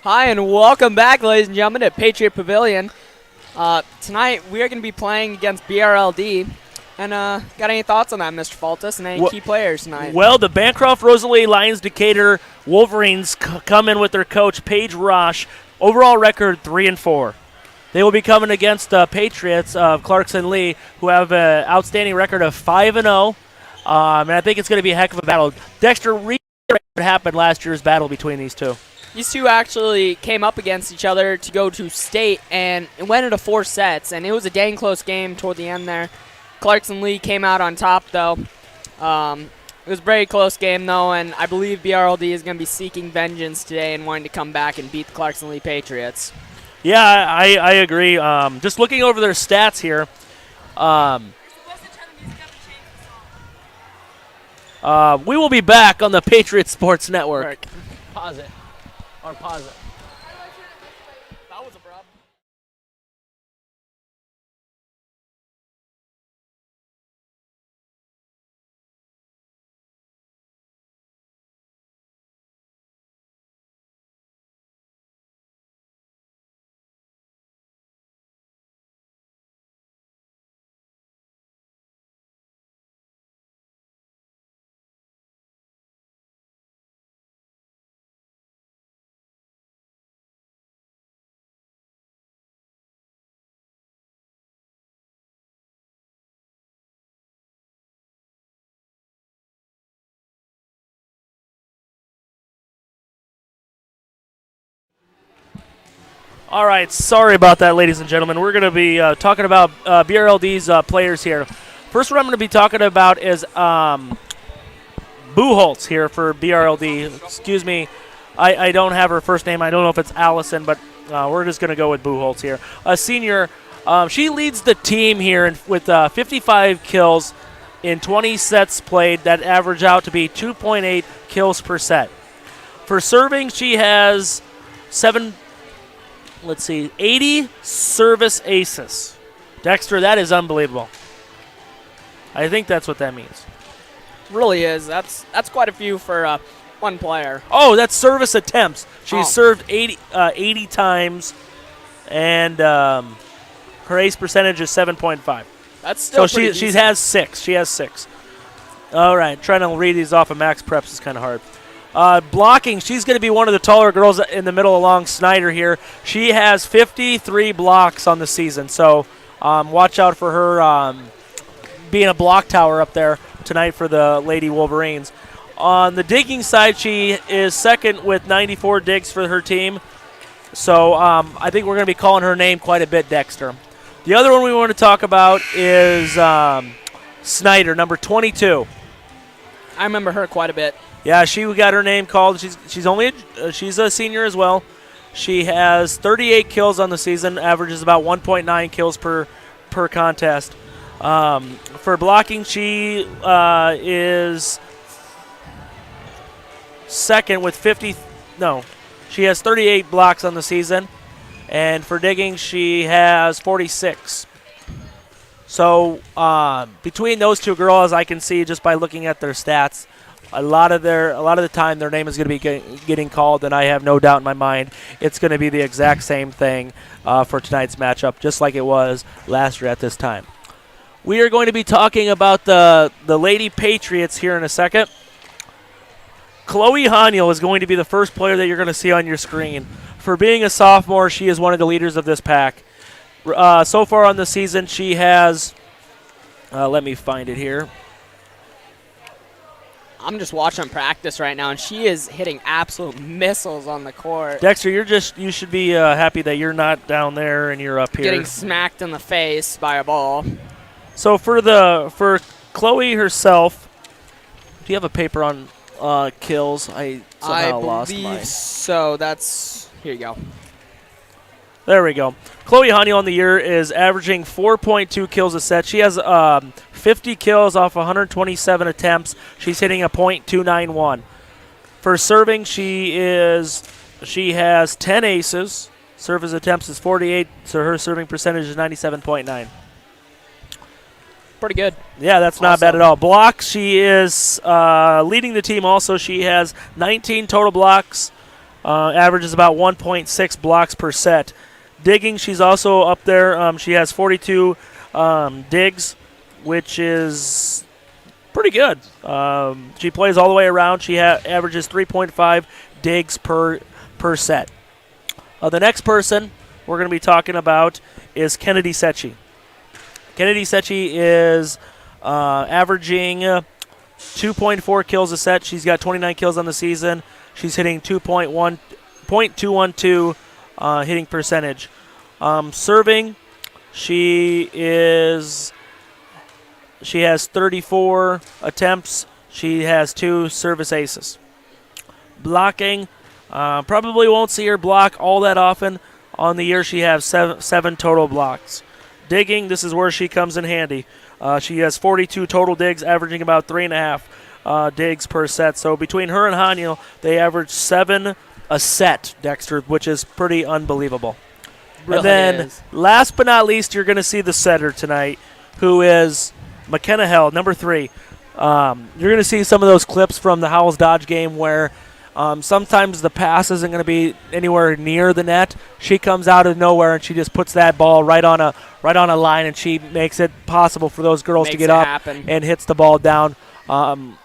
Hi, and welcome back, ladies and gentlemen, to Patriot Pavilion. Tonight, we are going to be playing against BRLD. And got any thoughts on that, Mr. Faltys, and any key players tonight? Well, the Bancroft-Rosalie Lions Decatur Wolverines come in with their coach, Paige Rosh. Overall record 3-4. They will be coming against the Patriots of Clarkson-Leigh, who have an outstanding record of 5-0. And I think it's going to be a heck of a battle. Dexter, what happened last year's battle between these two? These two actually came up against each other to go to state, and it went into 4 sets, and it was a dang close game toward the end there. Clarkson-Leigh came out on top, though. It was a very close game, though, and I believe BRLD is going to be seeking vengeance today and wanting to come back and beat the Clarkson-Leigh Patriots. Yeah, I agree. Just looking over their stats here, we will be back on the Patriot Sports Network. Pause it. Or pause it. That was a problem. All right, sorry about that, ladies and gentlemen. We're going to be talking about BRLD's players here. First one I'm going to be talking about is Buholtz here for BRLD. Excuse me, I don't have her first name. I don't know if it's Allison, but we're just going to go with Buholtz here. A senior, she leads the team here with 55 kills in 20 sets played that average out to be 2.8 kills per set. For serving, she has 80 service aces. Dexter, that is unbelievable. I think that's what that means. Really is. That's quite a few for one player. Oh, that's service attempts. She's served 80 times, and her ace percentage is 7.5. That's still so she has 6. She has 6. All right, trying to read these off of Max Preps is kind of hard. Blocking, she's going to be one of the taller girls in the middle along Snyder here. She has 53 blocks on the season, so watch out for her being a block tower up there tonight for the Lady Wolverines. On the digging side, she is second with 94 digs for her team, so I think we're going to be calling her name quite a bit, Dexter. The other one we want to talk about is Snyder, number 22. I remember her quite a bit. Yeah, she got her name called. She's a senior as well. She has 38 kills on the season, averages about 1.9 kills per contest. For blocking, she is second with 50. No, she has 38 blocks on the season, and for digging, she has 46. So between those two girls, I can see just by looking at their stats. A lot of the time, their name is going to be getting called, and I have no doubt in my mind it's going to be the exact same thing for tonight's matchup, just like it was last year at this time. We are going to be talking about the Lady Patriots here in a second. Chloe Haniel is going to be the first player that you're going to see on your screen. For being a sophomore, she is one of the leaders of this pack. So far on the season, she has, let me find it here. I'm just watching practice right now, and she is hitting absolute missiles on the court. Dexter, you should be happy that you're not down there and you're up here. Getting smacked in the face by a ball. So for Chloe herself, do you have a paper on kills? I somehow lost mine. I believe so. Here you go. There we go. Chloe Haniel on the year is averaging 4.2 kills a set. She has 50 kills off 127 attempts. She's hitting a .291. For serving, she has 10 aces. Service attempts is 48, so her serving percentage is 97.9. Pretty good. Yeah, that's not bad at all. Blocks, she is leading the team also. She has 19 total blocks. averages about 1.6 blocks per set. Digging, she's also up there. She has 42 digs, which is pretty good. She plays all the way around. She averages 3.5 digs per set. The next person we're going to be talking about is Kennedy Secchi. Kennedy Secchi is averaging 2.4 kills a set. She's got 29 kills on the season. She's hitting 2.212 hitting percentage. Serving, she has 34 attempts. She has 2 service aces. Blocking, probably won't see her block all that often. On the year, she has 7 total blocks. Digging, this is where she comes in handy. She has 42 total digs, averaging about 3.5 digs per set. So between her and Haniel, they average 7 a set, Dexter, which is pretty unbelievable. Really and then, is. last but not least, you're going to see the setter tonight, who is McKenna Hell, number 3. You're going to see some of those clips from the Howells Dodge game where sometimes the pass isn't going to be anywhere near the net. She comes out of nowhere and she just puts that ball right on a line, and she makes it possible for those girls to get up and hits the ball down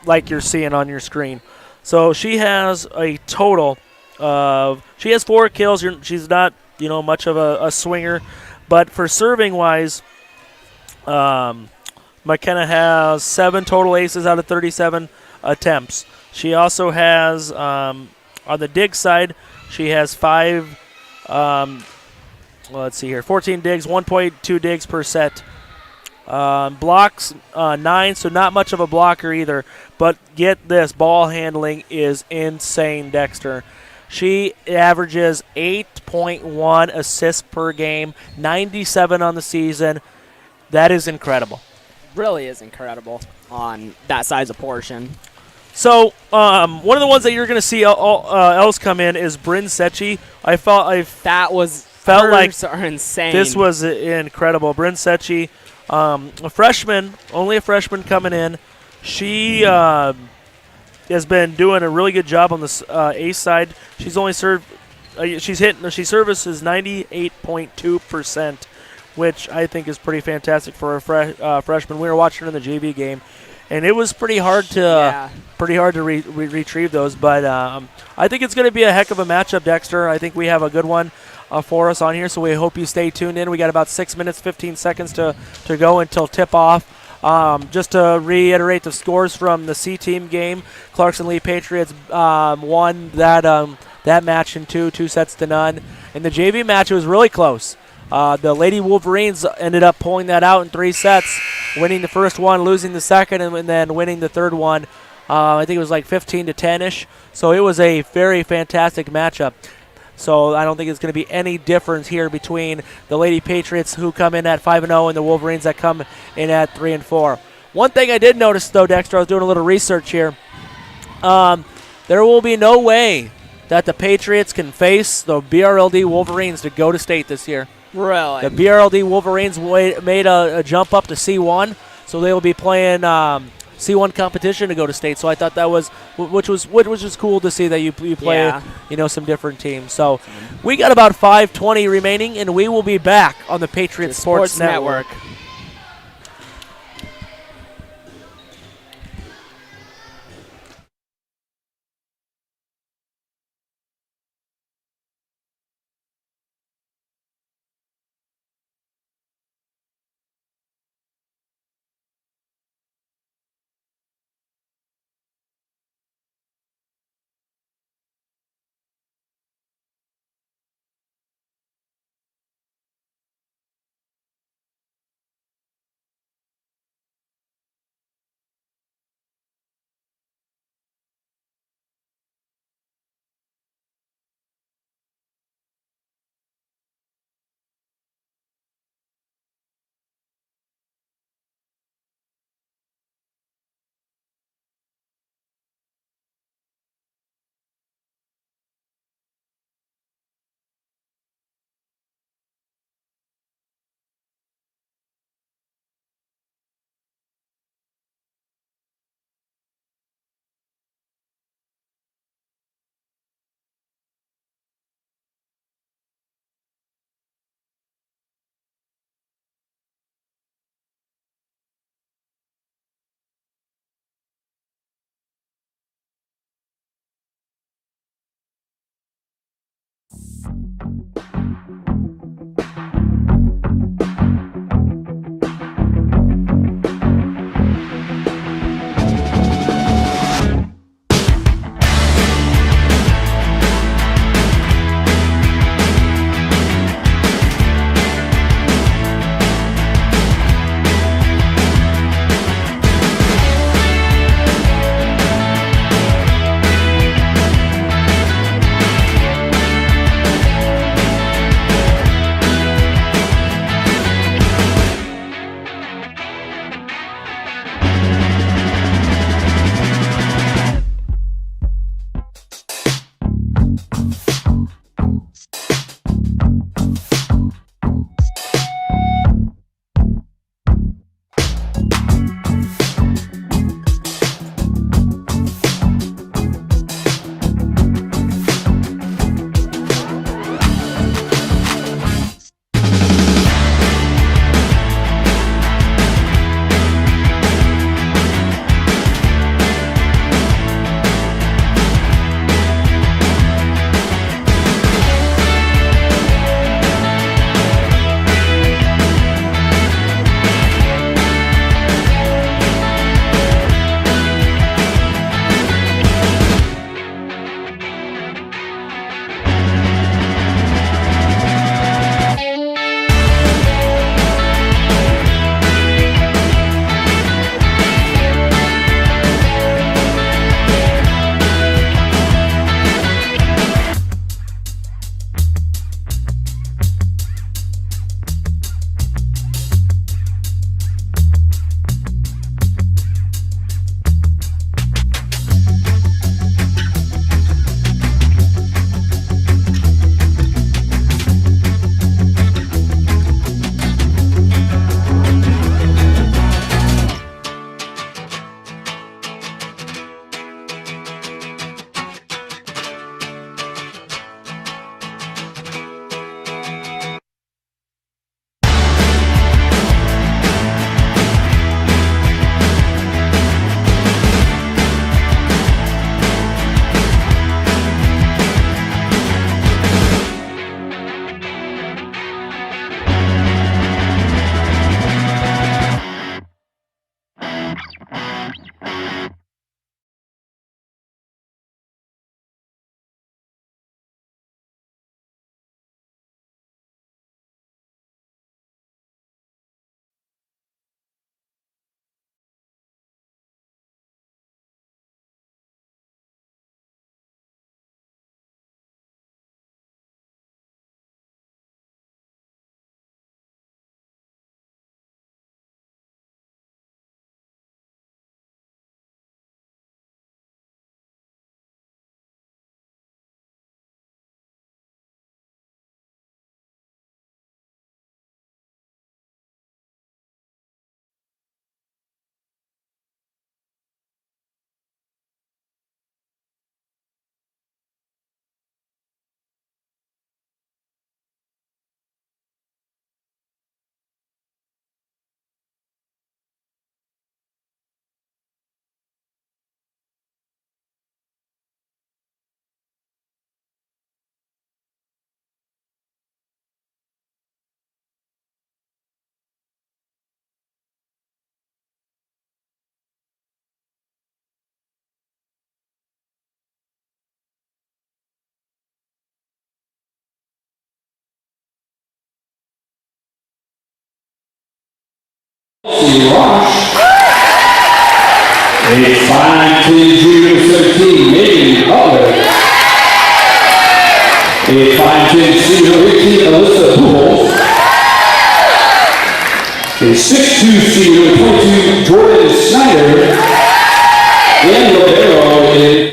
like you're seeing on your screen. So she has a total of 4 kills. She's not much of a swinger, but for serving wise, McKenna has 7 total aces out of 37 attempts. She also has, on the dig side, she has 5, let's see here, 14 digs, 1.2 digs per set. Blocks, 9, so not much of a blocker either. But get this, ball handling is insane, Dexter. She averages 8.1 assists per game, 97 on the season. That is incredible. Really is incredible on that size of portion. So one of the ones that you're going to see else come in is Bryn Secchi. Felt like are insane. This was incredible. Bryn Secchi, a freshman, only a freshman coming in. She has been doing a really good job on the ace side. She's only served. She services 98.2%, which I think is pretty fantastic for a freshman. We were watching her in the JV game, and it was pretty hard to retrieve those. But I think it's going to be a heck of a matchup, Dexter. I think we have a good one for us on here, so we hope you stay tuned in. We got about 6 minutes, 15 seconds to go until tip-off. Just to reiterate the scores from the C-team game, Clarkson-Leigh Patriots won that match in 2 sets to none. In the JV match, it was really close. The Lady Wolverines ended up pulling that out in 3 sets, winning the first one, losing the second, and then winning the third one. I think it was like 15 to 10-ish. So it was a very fantastic matchup. So I don't think it's going to be any difference here between the Lady Patriots, who come in at 5-0, and the Wolverines that come in at 3-4. One thing I did notice, though, Dexter, I was doing a little research here. There will be no way that the Patriots can face the BRLD Wolverines to go to state this year. Really? The BRLD Wolverines made a jump up to C1, so they will be playing C1 competition to go to state. So I thought that was, which was just cool to see that you play, some different teams. So we got about 5:20 remaining, and we will be back on the Patriots Sports Network. Rosh. A 5'10" junior 17, Megan Butler. A 5'10" senior 18, Alyssa Pujols. A 6'2" senior 22, Jordan Snyder. And Libero is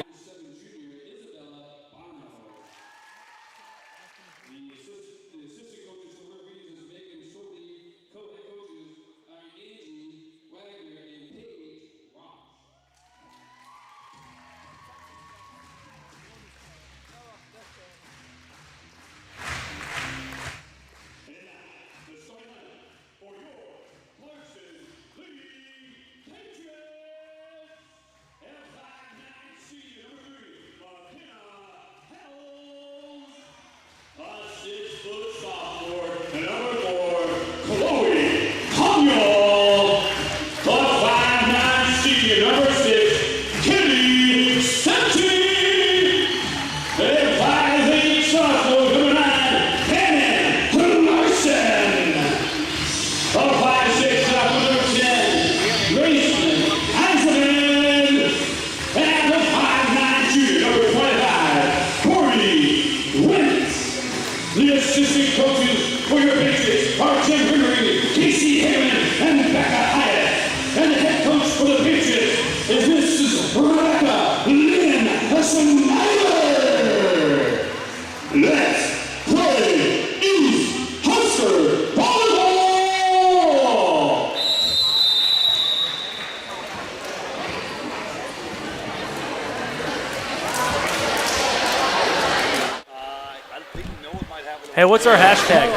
Hey, what's our hashtag?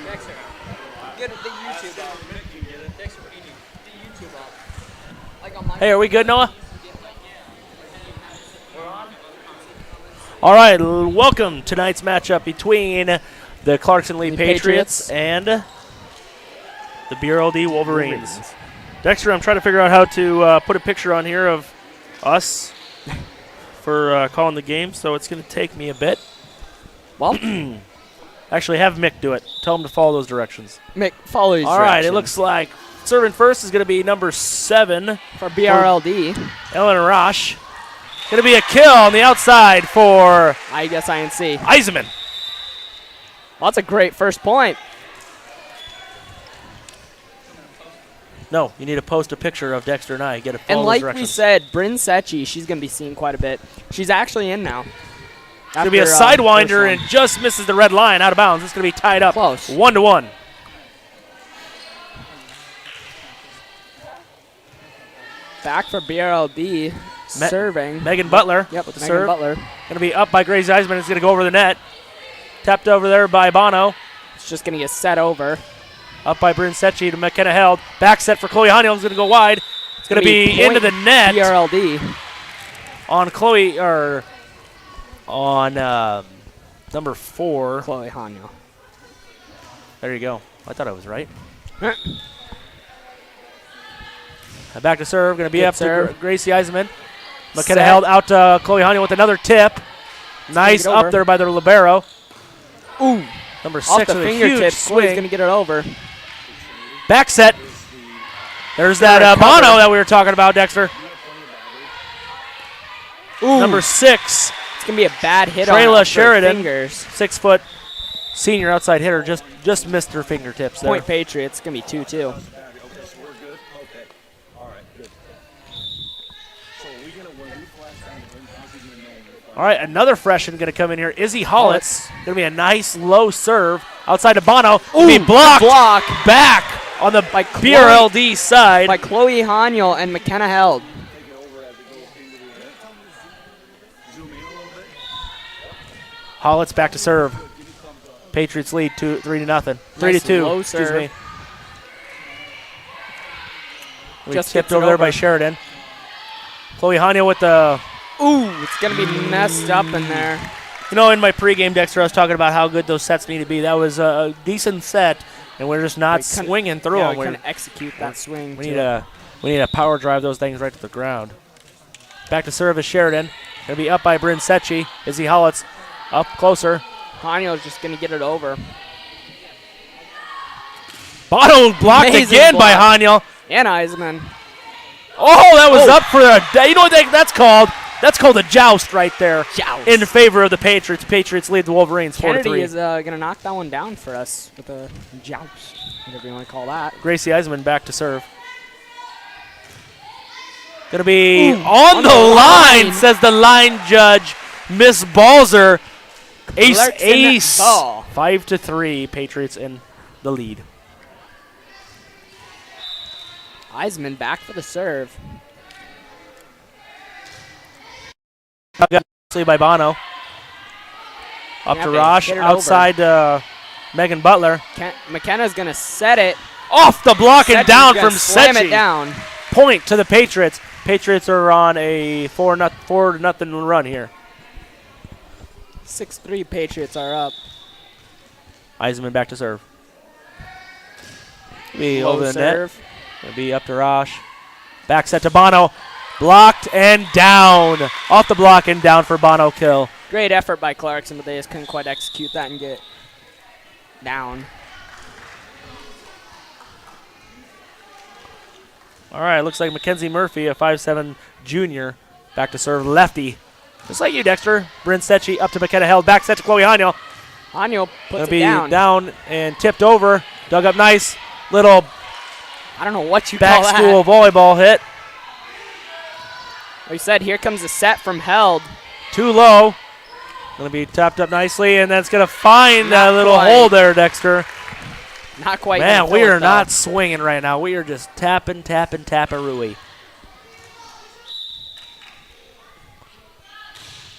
Dexter, get the YouTube up. Dexter, the YouTube up. Like on my Hey, are we good, Noah? All right, welcome to tonight's matchup between the Clarkson-Leigh Patriots and the BRLD Wolverines. Dexter, I'm trying to figure out how to put a picture on here of us for calling the game, so it's going to take me a bit. Well, actually, have Mick do it. Tell him to follow those directions. Mick, follow these All right, it looks like serving first is going to be number 7 for BRLD. Ellen Rosh. Going to be a kill on the outside for I guess INC. Eisenman. Well, that's a great first point. No, you need to post a picture of Dexter and I. Get a follow And like directions. we said, Bryn Secchi, she's going to be seen quite a bit. She's actually in now. It's going to be a sidewinder and just misses the red line out of bounds. It's going to be tied up. Close. 1-1. Back for BRLD. Serving. Megan Butler. Yep, with the Megan serve. Butler. Going to be up by Gracie Eisman. It's going to go over the net. Tapped over there by Bono. It's just going to get set over. Up by Bryn Secchi to McKenna Held. Back set for Chloe Haniel. It's going to go wide. It's going to be into the net. BRLD. On Chloe, or on number 4. Chloe Haniel. There you go. I thought I was right. Back to serve. Going to be Good up serve. to Gracie Eisman. McKenna Set. Held out to Chloe Haniel with another tip. Nice up there by the libero. Ooh. Number 6 Off the with a huge fingertips. Chloe's swing. going to get it over. Back set. There's that Bono that we were talking about, Dexter. Ooh. Number 6. It's going to be a bad hit Trayla on Sheridan. fingers. 6-foot senior outside hitter. Just missed her fingertips there. Point Patriots. It's going to be 2-2. All right, another freshman going to come in here. Izzy Hollitz. Going to be a nice low serve outside to Bono. Ooh, be blocked. block Back on the BRLD side. by Chloe Haniel and McKenna Held. Hollitz back to serve. Patriots lead 3-0. 3-2. low Excuse serve. me. We Just tipped gets it over there by over. Sheridan. Chloe Haniel with the. Ooh, it's going to be messed up in there. You know, in my pregame, Dexter, I was talking about how good those sets need to be. That was a decent set, and we're just not swinging through them. We couldn't execute that swing. We need to power drive those things right to the ground. Back to serve is Sheridan. Going to be up by Bryn Secchi. Izzy Hollitz up closer. Hanyo's just going to get it over. Bono blocked Amazing again by block. Hanyo. And Eisman. Oh, that was up for a, you know what that's called? That's called a joust right there. Joust. In favor of the Patriots. Patriots lead the Wolverines 4-3. Kennedy is going to knock that one down for us with a joust, whatever you want to call that. Gracie Eisman back to serve. Going to be on the the line, line. says the line judge, Miss Balzer. Ace, Clarkson ace. ball. 5-3, Patriots in the lead. Eisman back for the serve. By Bono. Up Yeah, to babe, Rosh, get it outside Megan Butler. McKenna's going to set it. Off the block and Setchi's down gonna from slam it Secchi. down. Point to the Patriots. Patriots are on a 4-0 run here. 6-3 Patriots are up. Eisman back to serve. Be Low over the serve. net. It'll be up to Rosh. Back set to Bono. Blocked and down. Off the block and down for Bono kill. Great effort by Clarkson, but they just couldn't quite execute that and get down. All right, looks like Mackenzie Murphy, a 5'7" junior, back to serve lefty. Just like you, Dexter. Bryn Secchi up to McKenna Held. Back set to Chloe Hanyo. Hanyo puts Gonna it be down. and tipped over. Dug up nice. Little I don't know what you back call that. stool volleyball hit. Like you said, here comes a set from Held. Too low. Gonna be tapped up nicely, and that's gonna find Not that little quite. hole there, Dexter. Not quite. Man, gonna we fill are it, though. not swinging right now. We are just tapping, taparooey.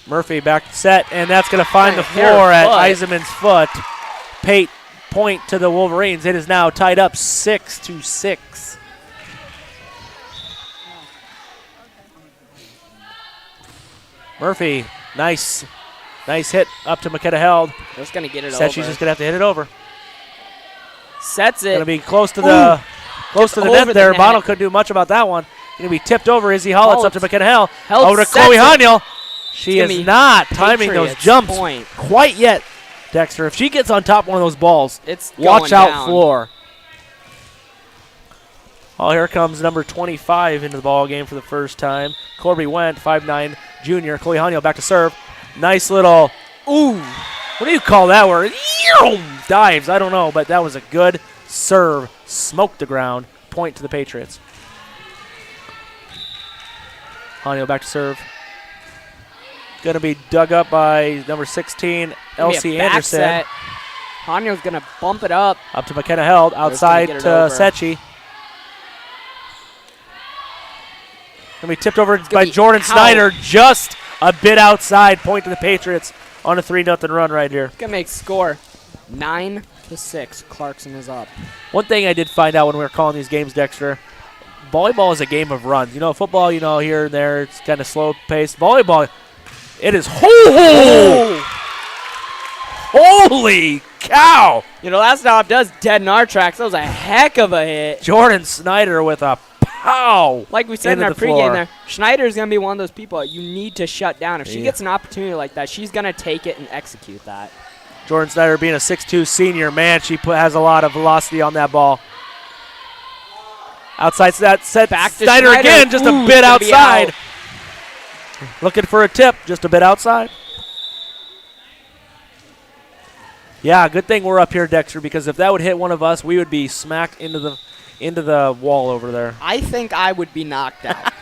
Murphy back set, and that's going to find the Trying to floor hit at her Eisenman's foot. Pate point to the Wolverines. It is now tied up 6-6. Murphy, nice hit up to McKenna Held. Just going to get it Said over. she's just going to have to hit it over. Sets it. Going to be close to the Just net over the there. net. Bono couldn't do much about that one. Going to be tipped over. Izzy Hollitz up to Hollitz. McKenna Held. Held Over to sets Chloe it. Haniel. She It's gonna is be not timing those Patriots jumps point. quite yet, Dexter. If she gets on top of one of those balls, It's watch going out down. floor. Oh, here comes number 25 into the ball game for the first time. Corby Went, 5'9" junior. Chloe Haniel back to serve. Nice little, ooh, what do you call that word? Dives, I don't know, but that was a good serve. Smoked the ground. Point to the Patriots. Haniel back to serve. Going to be dug up by number 16, Elsie Anderson. Set. Hanyo's going to bump it up. Up to McKenna Held. Outside get it to over. Secchi. Going to be tipped over gonna by be Jordan out. Snyder. Just a bit outside. Point to the Patriots on a 3-0 run right here. Going to make score 9-6. Clarkson is up. One thing I did find out when we were calling these games, Dexter, volleyball is a game of runs. You know, football, you know, here and there, it's kind of slow paced. Volleyball, it is holy cow! You know, that stop does dead in our tracks. That was a heck of a hit. Jordan Snyder with a pow. Like we said in into our the floor. pregame there, Schneider's going to be one of those people you need to shut down. If she Yeah. gets an opportunity like that, she's going to take it and execute that. Jordan Snyder being a 6'2 senior, man, she has a lot of velocity on that ball. Outside that set Back to Snyder Schneider. again, just Ooh, a it's bit gonna be outside. out. Looking for a tip, just a bit outside. Yeah, good thing we're up here, Dexter, because if that would hit one of us, we would be smacked into the wall over there. I think I would be knocked out.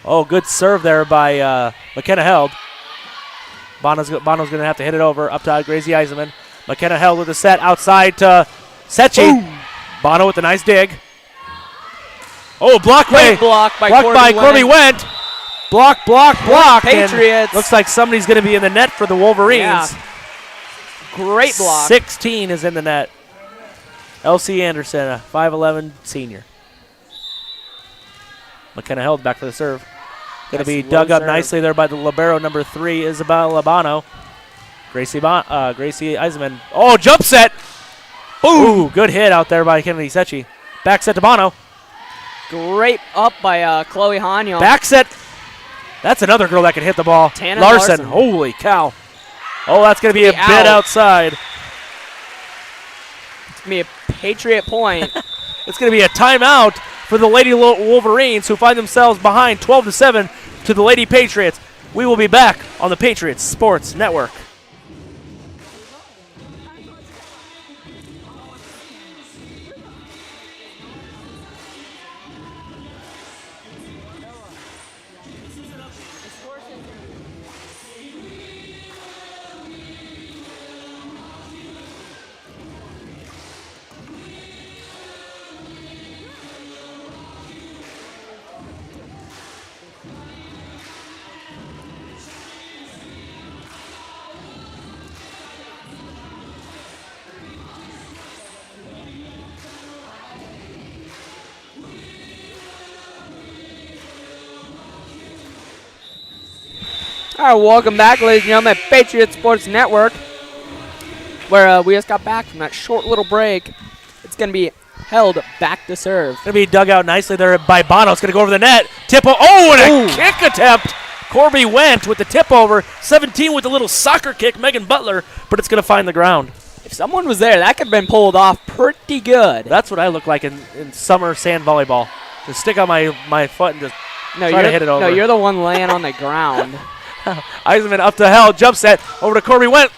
Oh, good serve there by McKenna Held. Bono's going to have to hit it over up to Gracie Eisenman. McKenna Held with a set outside to Secchi. Bono with a nice dig. Oh, block Great block by Corby Went. Block. And Patriots. looks like somebody's going to be in the net for the Wolverines. Yeah. Great block. 16 is in the net. Elsie Anderson, a 5'11 senior. McKenna Held back for the serve. Going to Nice be low dug up serve. nicely there by the libero number 3, Isabella Bono. Gracie Eisenman. Oh, jump set. Ooh, good hit out there by Kennedy Secchi. Back set to Bono. Great up by Chloe Hanyo. Back set. That's another girl that can hit the ball. Tana Larson. Larson. Holy cow. Oh, that's going to be a bit out. outside. It's going to be a Patriot point. It's going to be a timeout for the Lady Wolverines, who find themselves behind 12-7 to the Lady Patriots. We will be back on the Patriots Sports Network. All right, welcome back, ladies and gentlemen, Patriot Sports Network, where we just got back from that short little break. It's going to be held back to serve. Going to be dug out nicely there by Bono. It's going to go over the net. Tip. And a kick attempt. Corby went with the tip over. 17 with a little soccer kick, Megan Butler, but it's going to find the ground. If someone was there, that could have been pulled off pretty good. That's what I look like in summer sand volleyball. Just stick out my foot and just try to hit it over. No, you're the one laying on the ground. Eisenman up to Held, jump set, over to Corby went.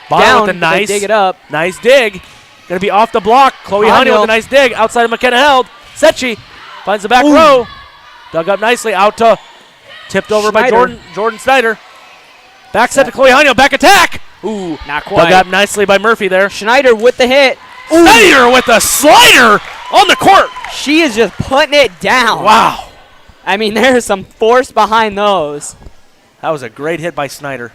Bono Down, with a nice dig it up. Nice dig. Going to be off the block. Chloe Honey with a nice dig outside of McKenna Held. Sechi finds the back row. Dug up nicely out to tipped over by Jordan Snyder. Back set to Chloe Honey, back attack. Ooh, not quite. Dug up nicely by Murphy there. Schneider with the hit. Snyder with a slider on the court. She is just putting it down. Wow. I mean, there's some force behind those. That was a great hit by Snyder.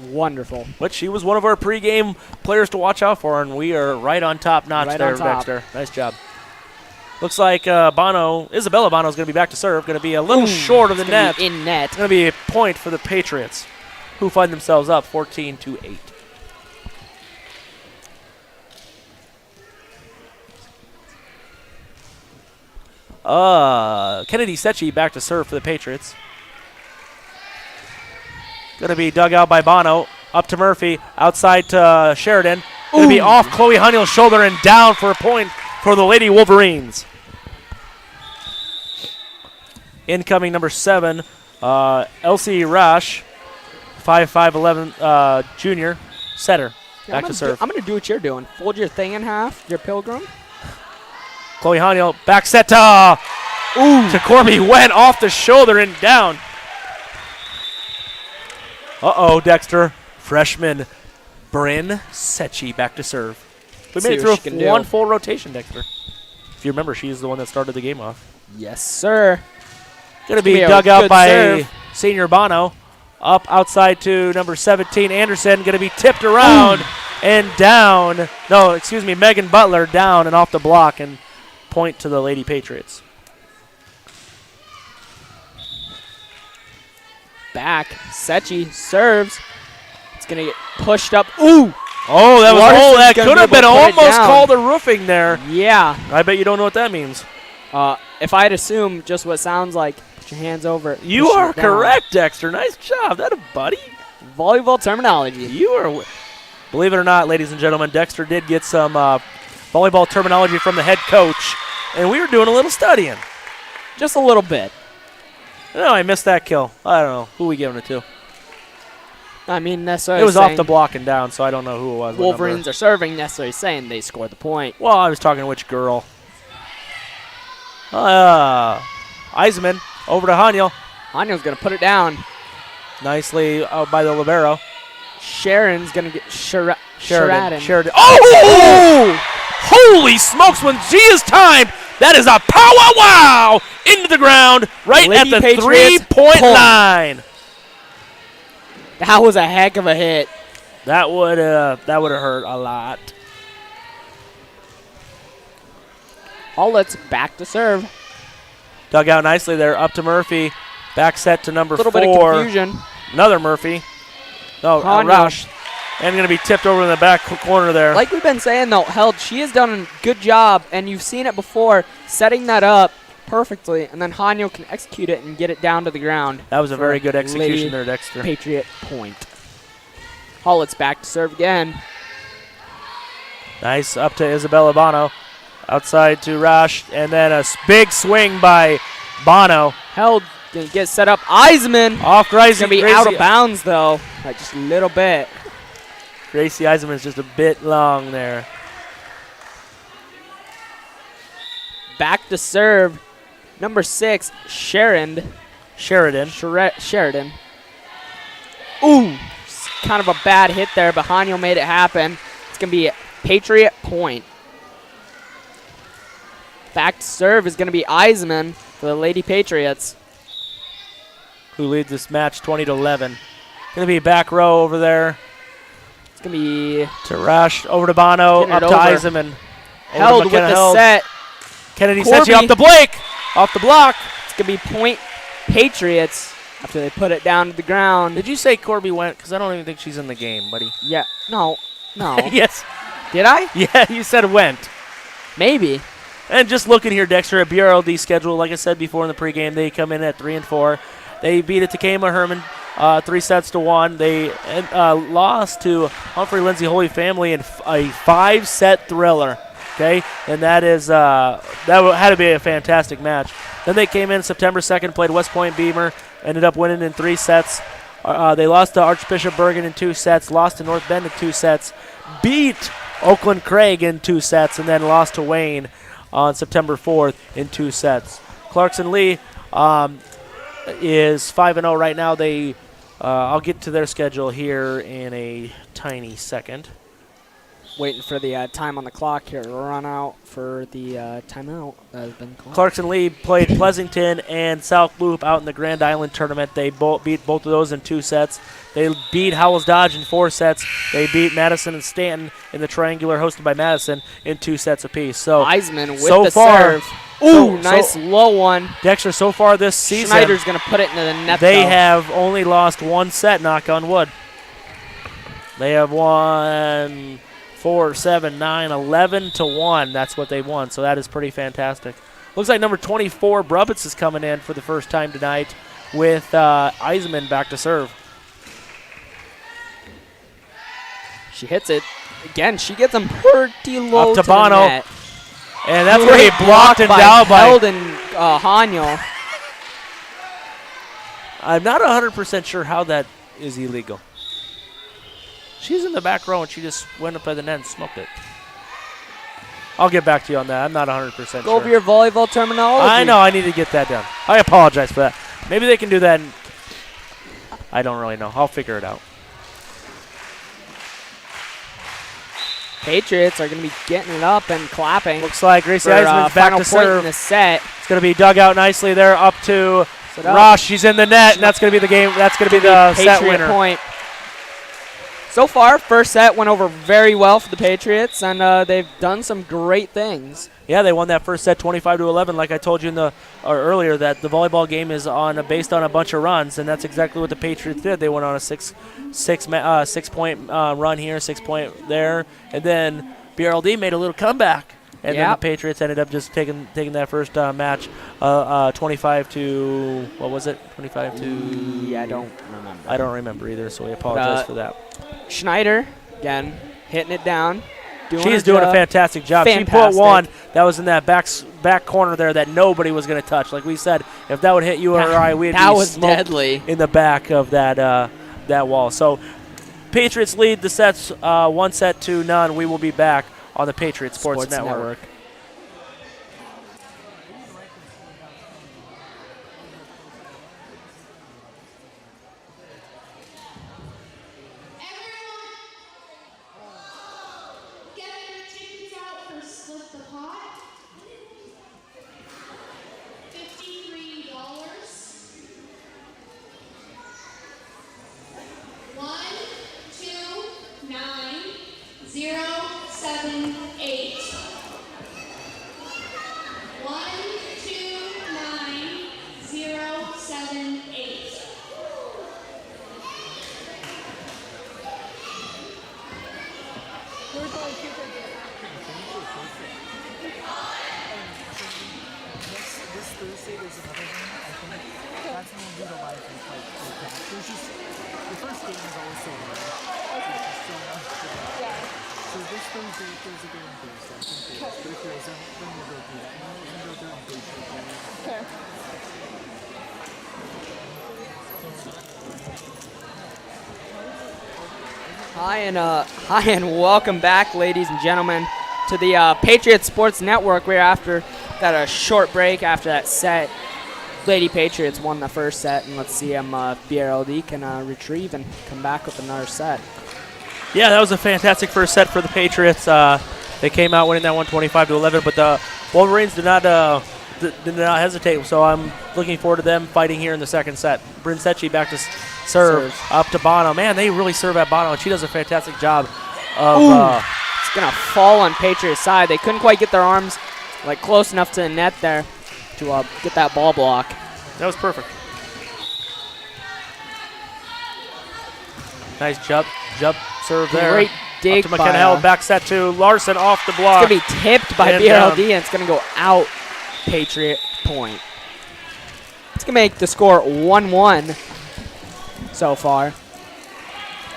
Wonderful. But she was one of our pregame players to watch out for, and we are right on top notch there, Dexter. Nice job. Looks like Isabella Bono is going to be back to serve. Going to be a little short of the net. In net. It's going to be a point for the Patriots, who find themselves up 14-8. Kennedy Sechi back to serve for the Patriots. Going to be dug out by Bono. Up to Murphy. Outside to Sheridan. Going to be off Chloe Honey's shoulder and down for a point for the Lady Wolverines. Incoming number 7, Elsie Rash, 5'5", junior, setter. Back to serve. I'm going to do what you're doing. Fold your thing in half, your pilgrim. Chloe Honey back set to Corby. Went off the shoulder and down. Dexter. Freshman Bryn Sechi back to serve. We made it through one full rotation, Dexter. If you remember, she's the one that started the game off. Yes, sir. Going to be dug out by senior Bono. Up outside to number 17, Anderson. Going to be tipped around and down. No, excuse me, Megan Butler down and off the block, and point to the Lady Patriots. Back. Sechi serves. It's going to get pushed up. That could have been almost called a roofing there. Yeah. I bet you don't know what that means. If I'd assume just what sounds like, put your hands over it. You are correct, Dexter. Nice job. That a buddy. Volleyball terminology. You are. Believe it or not, ladies and gentlemen, Dexter did get some volleyball terminology from the head coach, and we were doing a little studying. Just a little bit. No, I missed that kill. I don't know. Who are we giving it to? I mean, necessarily it was off the block and down, so I don't know who it was. Wolverines are serving, necessarily saying they scored the point. Well, I was talking which girl. Eisenman over to Haniel. Haniel's going to put it down. Nicely out by the libero. Sharon's going to get Sheridan. Holy smokes, when she is timed, that is a power wow into the ground right Lady at the Patriots 3-point line. That was a heck of a hit. That would have hurt a lot. Let's back to serve. Dug out nicely there, up to Murphy. Back set to number 4. A little bit of confusion. Another Murphy. No, Roush. And going to be tipped over in the back corner there. Like we've been saying, though, Held, she has done a good job, and you've seen it before, setting that up perfectly, and then Hanyo can execute it and get it down to the ground. That was a very good Lady execution there, Dexter. Patriot point. Holoubek's back to serve again. Nice up to Isabella Bono. Outside to Rosh, and then a big swing by Bono. Held, gonna get set up. Eisenman. Off Gracie. Gonna be out of bounds though, like just a little bit. Gracie Eisenman is just a bit long there. Back to serve, number 6, Sheridan. Ooh, kind of a bad hit there, but Hanyo made it happen. It's gonna be a Patriot point. Back to serve is gonna be Eisenman for the Lady Patriots. Who leads this match 20-11. Gonna be back row over there. It's gonna be To Rush, over to Bono, up to Eisenman. Held with the set. Kennedy sets you off the Blake, off the block. It's gonna be point Patriots after they put it down to the ground. Did you say Corby went? Because I don't even think she's in the game, buddy. Yeah, no. Yes. Did I? Yeah, you said went. Maybe. And just looking here, Dexter, at BRLD schedule, like I said before in the pregame, they come in at 3-4. They beat it to Takema Herman 3-1. They lost to Humphrey Lindsay Holy Family in a 5-set thriller. Okay, and that had to be a fantastic match. Then they came in September 2nd, played West Point Beamer, ended up winning in 3 sets. They lost to Archbishop Bergen in 2 sets, lost to North Bend in 2 sets, beat Oakland Craig in 2 sets, and then lost to Wayne on September 4th in 2 sets. Clarkson-Leigh is 5-0 right now. I'll get to their schedule here in a tiny second. Waiting for the time on the clock here to run out for the timeout that has been called. Clarkson-Leigh played Pleasanton and South Loop out in the Grand Island tournament. They beat both of those in 2 sets. They beat Howells Dodge in 4 sets. They beat Madison and Stanton in the triangular hosted by Madison in 2 sets apiece. So Eisman with so the far, serve. Ooh, nice low one. Dexter, so far this season, Schneider's going to put it into the net, they though. have only lost 1 set, knock on wood. They have won 4, 7, 9, 11-1. That's what they won, so that is pretty fantastic. Looks like number 24, Brubbitz, is coming in for the first time tonight with Eisenman back to serve. She hits it. Again, she gets them pretty low Up to the Bono. net. And that's going to be blocked and down by Held and Hanyo. I'm not 100% sure how that is illegal. She's in the back row, and she just went up by the net and smoked it. I'll get back to you on that. I'm not 100% sure. Go over your volleyball terminology. I know. I need to get that done. I apologize for that. Maybe they can do that. I don't really know. I'll figure it out. Patriots are going to be getting it up and clapping. Looks like Gracie Eisenman's back to serve. In the set. It's going to be dug out nicely there up to Rosh. She's in the net, and that's going to be the game. That's going to be the set winner. Point. So far, first set went over very well for the Patriots, and they've done some great things. Yeah, they won that first set 25-11. Like I told you earlier, that the volleyball game is based on a bunch of runs, and that's exactly what the Patriots did. They went on a 6-point run here, 6-point there, and then BRLD made a little comeback, and then the Patriots ended up just taking that first match 25 to what was it? 25 to I don't remember. I don't remember either, so we apologize for that. Schneider again hitting it down. She's doing a fantastic job. She put one that was in that back corner there that nobody was going to touch. Like we said, if that would hit you or I, we'd be smoked deadly in the back of that wall. So Patriots lead the sets 1-0. We will be back on the Patriots Sports Network. game is also so this Thursday there's a game Thursday. But if there isn't, then we'll go do that. And then we can go during Patriot game. Hi and welcome back, ladies and gentlemen, to the Patriots Sports Network. We're after got a short break after that set. Lady Patriots won the first set, and let's see if BRLD can retrieve and come back with another set. Yeah, that was a fantastic first set for the Patriots. They came out winning that 125-11, but the Wolverines did not hesitate. So I'm looking forward to them fighting here in the second set. Brinsecchi back to serve up to Bono. Man, they really serve at Bono, and she does a fantastic job of. It's gonna fall on Patriots' side. They couldn't quite get their arms close enough to the net there to get that ball block. That was perfect. Nice jump serve there. Great dig up to McKenna Held, back set to Larson off the block. It's going to be tipped by BRLD, and it's going to go out Patriot point. It's going to make the score 1-1 so far.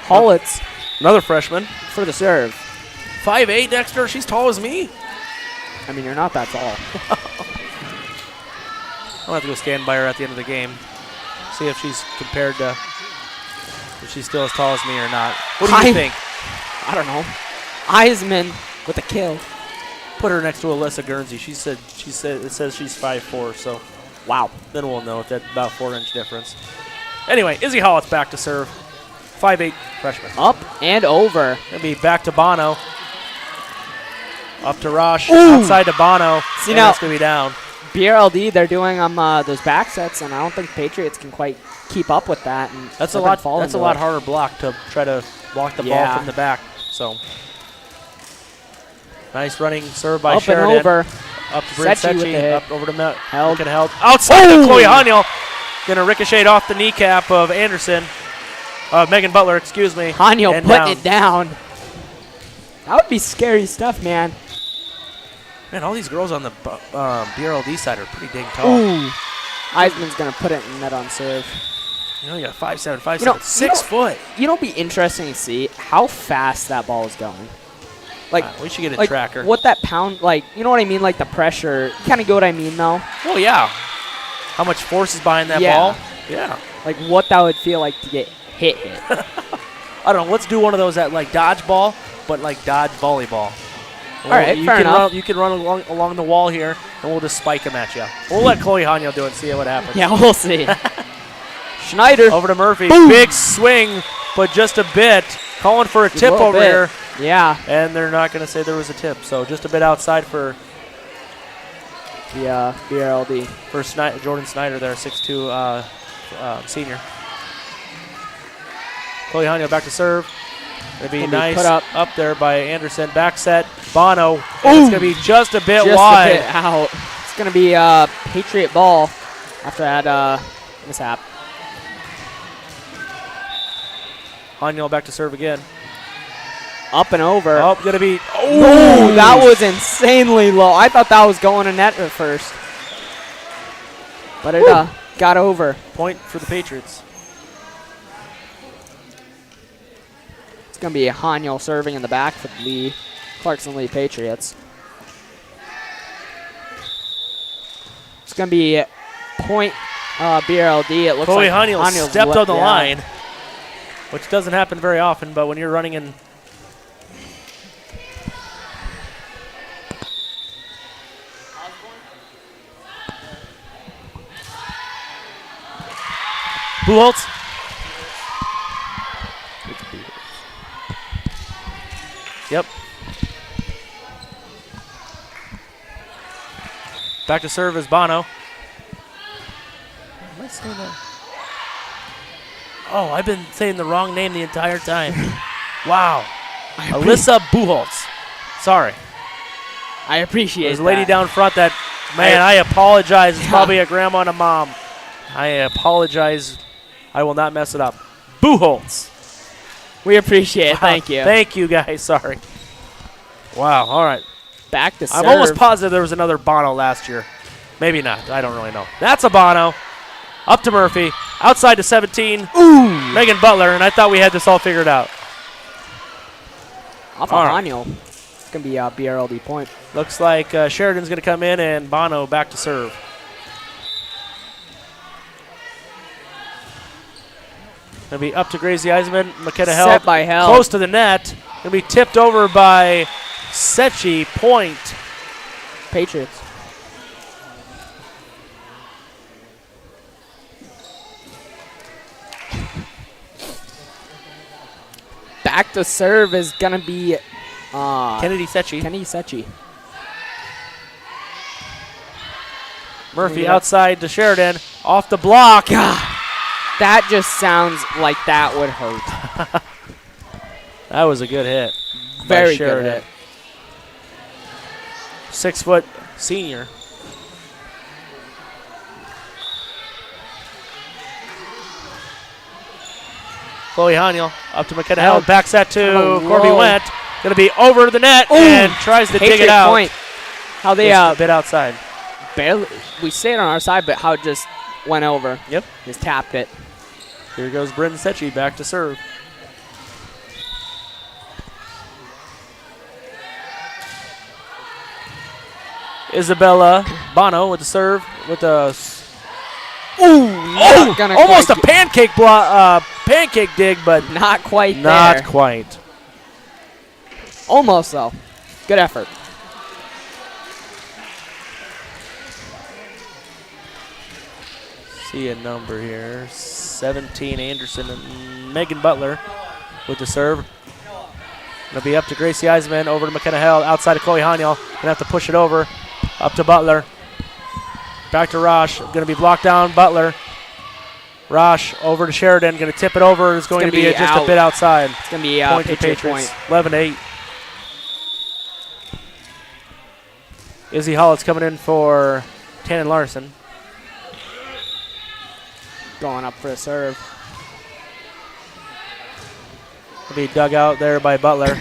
Hollitz. Another freshman. For the serve. 5'8", Dexter. She's tall as me. I mean, you're not that tall. I'll have to go stand by her at the end of the game. See if she's compared to, if she's still as tall as me or not. What do you think? I don't know. Eisman with a kill. Put her next to Alyssa Guernsey. She said it says she's 5'4", so wow. Then we'll know if that's about 4-inch difference. Anyway, Izzy Hollitz back to serve. 5'8" freshman. Up and over. Gonna be back to Bono. Up to Rosh. Outside to Bono. See now, that's gonna be down. BRLD, they're doing those back sets, and I don't think Patriots can quite keep up with that. And that's a lot. That's a lot harder block to try to block the ball from the back. So nice running serve by Sheridan. And over. Up to Brinsecchi. Up over to Held. Outside to Chloe Haniel. Gonna ricochet off the kneecap of Anderson. Megan Butler, excuse me. Haniel putting it down. That would be scary stuff, man. Man, all these girls on the BRLD side are pretty dang tall. Ooh. Eisman's going to put it in net on serve. You know, you got 5'7", 5'7", 6 foot. You know, it'd be interesting to see how fast that ball is going. We should get a tracker. What that pound, you know what I mean? Like the pressure. Kind of get what I mean, though? Well, yeah. How much force is behind that ball? Yeah. Like what that would feel like to get hit. I don't know. Let's do one of those at dodgeball, but dodge volleyball. All right, fair enough. You can run along the wall here, and we'll just spike them at you. We'll let Chloe Haniel do it and see what happens. Yeah, we'll see. Schneider. Over to Murphy. Boom. Big swing, but just a bit. Calling for a tip over here. Yeah. And they're not going to say there was a tip, so just a bit outside for the BRLD. For Jordan Snyder there, 6'2", senior. Chloe Haniel back to serve. It'll be nice put up there by Anderson. Back set, Bono. It's going to be just a bit wide. Just a bit out. It's going to be a Patriot ball after that mishap. Haniel back to serve again. Up and over. Oh, going to be. Oh, that was insanely low. I thought that was going to net at first. But it got over. Point for the Patriots. It's going to be Haniel serving in the back for the Clarkson-Leigh Patriots. It's going to be point BRLD. It looks Chloe like Haniel stepped on the line, which doesn't happen very often, but when you're running in. Buholtz. Yep. Back to serve is Bono. Am I saying that? Oh, I've been saying the wrong name the entire time. Wow. Alyssa Buholtz. Sorry. I appreciate There's a lady down front that, man, I apologize. It's probably a grandma and a mom. I apologize. I will not mess it up. Buholtz. We appreciate it. Thank you. Thank you, guys. Sorry. Wow. All right. Back to serve. I'm almost positive there was another Bono last year. Maybe not. I don't really know. That's a Bono. Up to Murphy. outside to 17. Ooh. Megan Butler, and I thought we had this all figured out. Off All of right. Hanyo. It's going to be a BRLD point. Looks like Sheridan's going to come in, and Bono back to serve. Going to be up to Gracie Eisman. McKenna Held Set by Held. close to the net. Going to be tipped over by Sechi. Point. Patriots. Back to serve is going to be Kennedy Sechi. Kenny Sechi. Murphy Yeah. outside to Sheridan. Off the block. God, that just sounds like that would hurt. That was a good hit. by Very good Sheridan. hit. 6 foot senior. Chloe Haniel up to McKenna Held. Back set to Kinda Corby low. Went. Going to be over the net Ooh, and tries to dig Patriot it out. point. How they Just a bit outside. barely, we stayed on our side, but how it just went over. Yep. Just tapped it. Here goes Bryn Sechi back to serve. Isabella Bono with the serve with the almost a pancake dig, but Not quite not there. quite. Almost though. Good effort. See a number here. 17 Anderson and Megan Butler with the serve. Gonna be up to Gracie Eisman, over to McKenna Held, outside of Chloe Haniel. Gonna have to push it over. Up to Butler. Back to Rosh. Gonna be blocked down. Butler. Rosh over to Sheridan. Gonna tip it over. It's going to gonna be be just out. a bit outside. It's gonna be Point to Patriot Patriots. point. 11-8. Izzy Hollis coming in for Tannen Larson. Going up for a serve. Gonna be dug out there by Butler.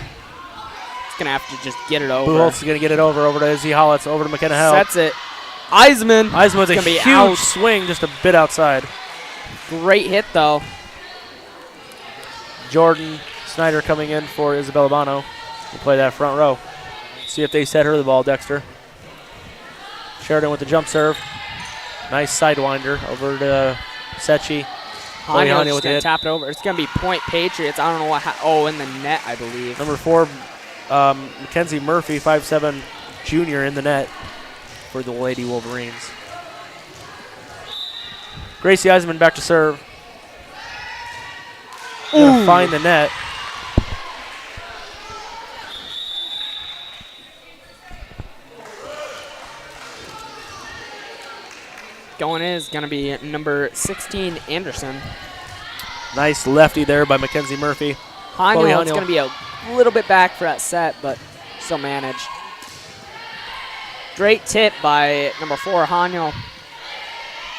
It's gonna have to just get it over. Buchholz is gonna get it over to Izzy Hollis, over to McKenna Held. Sets it. Eisman. Eisman with a gonna be huge out. swing, just a bit outside. Great hit though. Jordan Snyder coming in for Isabella Bono. We'll play that front row. See if they set her the ball, Dexter. Sheridan with the jump serve. Nice sidewinder over to Sechi. Chloe Haniel Haniel just with the gonna hit. tap it over. It's gonna be point Patriots. I don't know what. In the net, I believe. Number 4, Mackenzie Murphy, 5'7", junior in the net for the Lady Wolverines. Gracie Eisman back to serve. Gonna find the net. Going in is gonna be number 16 Anderson. Nice lefty there by Mackenzie Murphy. Chloe Haniel, it's Haniel. gonna be a little bit back for that set, but still managed. Great tip by number 4 Haniel.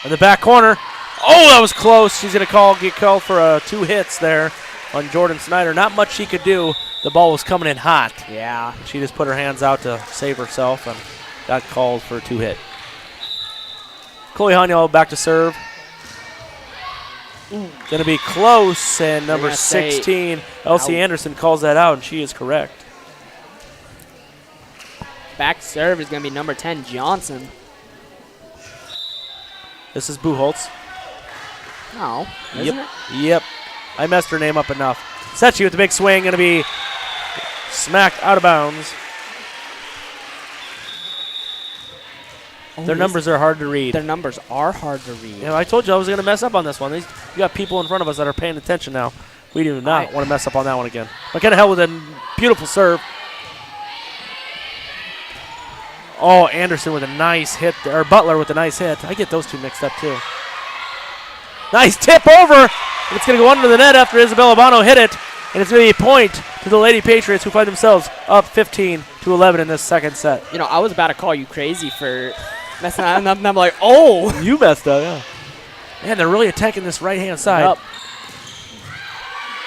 In the back corner. Oh, that was close. She's going to get called for 2 hits there on Jordan Snyder. Not much she could do. The ball was coming in hot. Yeah. She just put her hands out to save herself and got called for a 2 hit. Chloe Haniel back to serve. Going to be close, and number gonna say 16, Elsie out. Anderson, calls that out, and she is correct. Back serve is gonna be number 10 Johnson. This is Buchholz. Oh, isn't it? Yep. I messed her name up enough. Sechi with the big swing, going to be smacked out of bounds. Their numbers are hard to read. Their numbers are hard to read. Yeah, I told you I was going to mess up on this one. You got people in front of us that are paying attention now. We do not want to mess up on that one again. McKenna Held with a beautiful serve. Oh, Anderson with a nice hit, or Butler with a nice hit. I get those two mixed up too. Nice tip over. It's going to go under the net after Isabella Bono hit it. And it's going to be a point to the Lady Patriots, who find themselves up 15-11 in this second set. You know, I was about to call you crazy for messing up, and I'm like, oh. You messed up, yeah. Man, they're really attacking this right-hand side. Yep.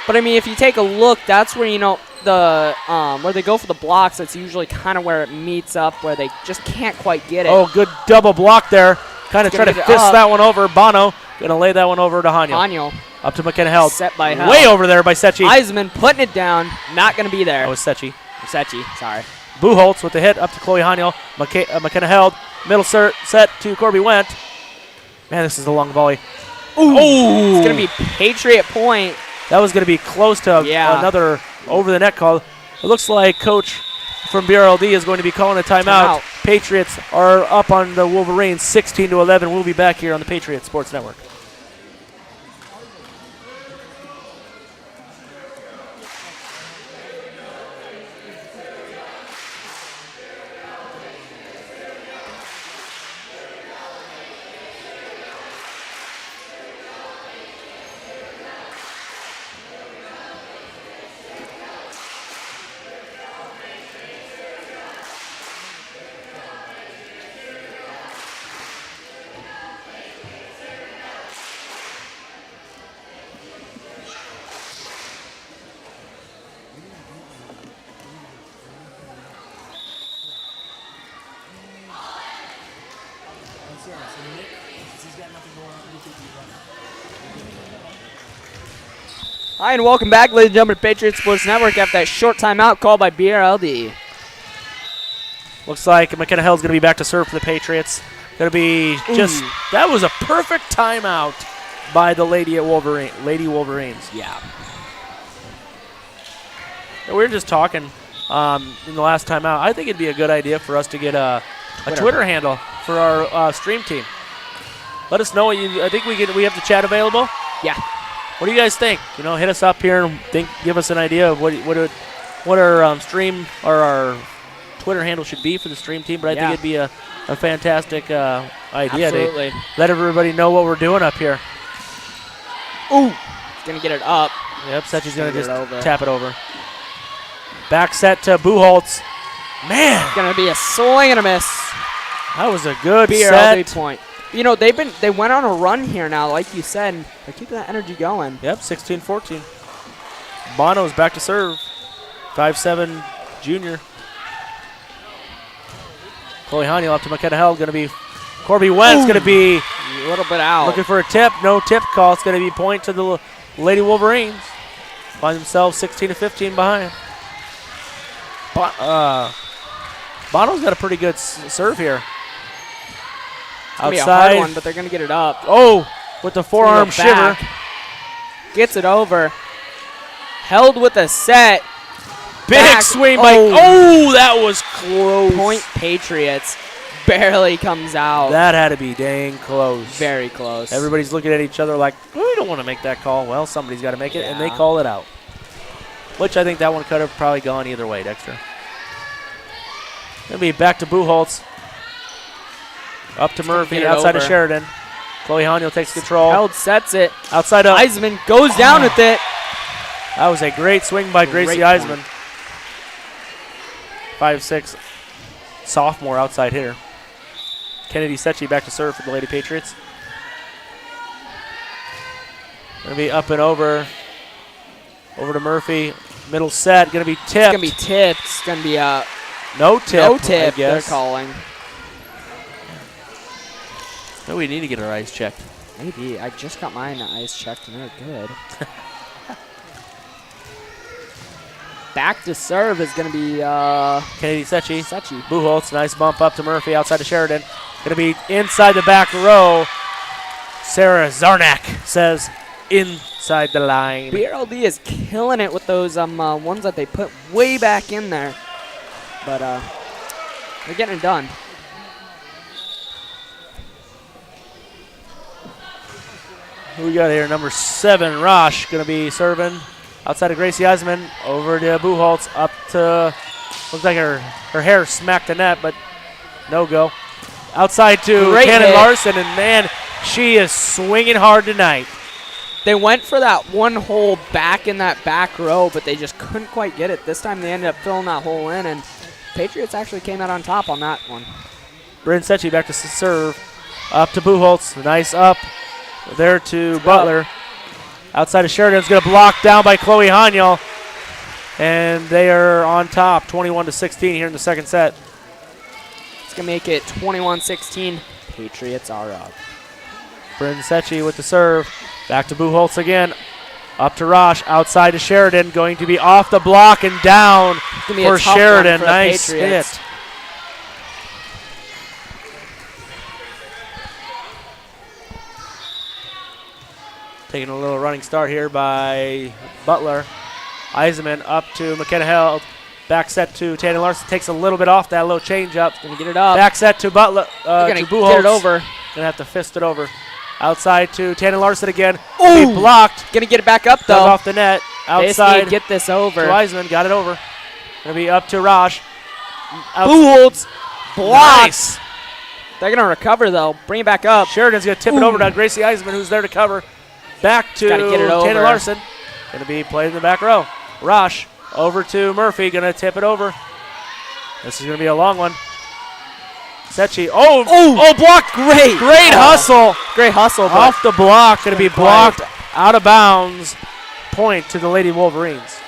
But I mean, if you take a look, that's where, you know, the where they go for the blocks, that's usually kind of where it meets up, where they just can't quite get it. Oh, good double block there. Kind of It's try gonna to get it fist up. that one over. Bono Gonna lay that one over to Haniel. Haniel. Up to McKenna Held. Set by Held. Way over there by Sechi. Eisman putting it down. Not going to be there. That was Sechi. Sechi, sorry. Buchholz with the hit up to Chloe Haniel. McKenna Held. Middle set to Corby Wendt. Man, this is a long volley. Ooh. It's going to be Patriot point. That was going to be close to another over-the-net call. It looks like Coach from BRLD is going to be calling a timeout. Patriots are up on the Wolverines 16-11. We'll be back here on the Patriot Sports Network. Hi, and welcome back, ladies and gentlemen, to Patriot Sports Network after that short timeout called by BRLD. Looks like McKenna Held's going to be back to serve for the Patriots. Going to be just, that was a perfect timeout by the Lady Wolverines. Yeah. We were just talking in the last timeout. I think it'd be a good idea for us to get a Twitter handle for our stream team. Let us know what you. I think we have the chat available. Yeah. What do you guys think? You know, hit us up here and give us an idea of what our stream or our Twitter handle should be for the stream team. But I think it'd be a fantastic idea. Absolutely. To let everybody know what we're doing up here. Ooh, he's gonna get it up. Yep, Sechi's gonna just tap it over. Back set to Buchholz. Man, it's gonna be a swing and a miss. That was a good BRLD set. point. You know, they went on a run here now, like you said, and they're keeping that energy going. Yep, 16-14. Bono's back to serve. 5'7" junior. Chloe Haniel up to McKenna Held. Going to be Corby Wentz. Going to be a little bit out. Looking for a tip. No tip call. It's going to be point to the Lady Wolverines. Find themselves 16-15 behind. Bono's got a pretty good serve here. It's going to be a hard one, but they're going to get it up. Oh, with the forearm shiver. Gets it over. Held with a set. Big swing by. Oh, that was close. Point Patriots. Barely comes out. That had to be dang close. Very close. Everybody's looking at each other like, we don't want to make that call. Well, somebody's got to make it, and they call it out. Which I think that one could have probably gone either way, Dexter. Going to be back to Buchholz. Up to Murphy, outside of Sheridan. Chloe Haniel takes control. Held sets it. Outside of Eisman goes down with it. That was a great swing by Gracie Eisman. 5'6", sophomore outside hitter. Kennedy Sechi back to serve for the Lady Patriots. Going to be up and over. Over to Murphy. Middle set. Going to be tipped. It's going to be tipped. It's going to be no tip. No tip, I guess. they're calling. No, we need to get our eyes checked. Maybe. I just got mine eyes checked, and they're good. Back to serve is going to be Kennedy Sechi. Sechi. Buchholz, nice bump up to Murphy outside of Sheridan. Going to be inside the back row. Sarah Zarnak says inside the line. BRLD is killing it with those ones that they put way back in there. But they're getting it done. Who we got here? Number 7, Rosh, going to be serving. Outside of Gracie Eisman, over to Buchholz, up to, looks like her hair smacked the net, but no go. Outside to Cannon Larson, and man, she is swinging hard tonight. They went for that one hole back in that back row, but they just couldn't quite get it. This time they ended up filling that hole in, and Patriots actually came out on top on that one. Bryn Sechi back to serve. Up to Buchholz, nice up. There to Butler. Outside of Sheridan's going to block down by Chloe Haniel. And they are on top, 21-16 here in the second set. It's going to make it 21-16. Patriots are up. Brindisecchi with the serve. Back to Buchholz again. Up to Rosh. Outside to Sheridan. Going to be off the block and down Gonna be a for tough one Sheridan. for the Nice Patriots. hit. Taking a little running start here by Butler. Eisenman up to McKenna Held. Back set to Tanner Larson. Takes a little bit off that low change up. Gonna get it up. Back set to Butler. They're To gonna Buchholz. get it over. Gonna have to fist it over. Outside to Tanner Larson again. Ooh. Be blocked. Gonna get it back up Dug though. off the net. They just need Outside to get this to over. Eisenman. Got it over. Gonna be up to Rosh. Buchholz blocked. Nice. They're gonna recover though. Bring it back up. Sheridan's gonna tip it over to Gracie Eisenman, who's there to cover. Back to Gotta get it Tanner over. Larson. Gonna be played in the back row. Rosh over to Murphy. Gonna tip it over. This is gonna be a long one. Secchi. Oh, blocked. Great. Great hustle. Great hustle. But Off the block. Gonna be blocked out of bounds. Point to the Lady Wolverines.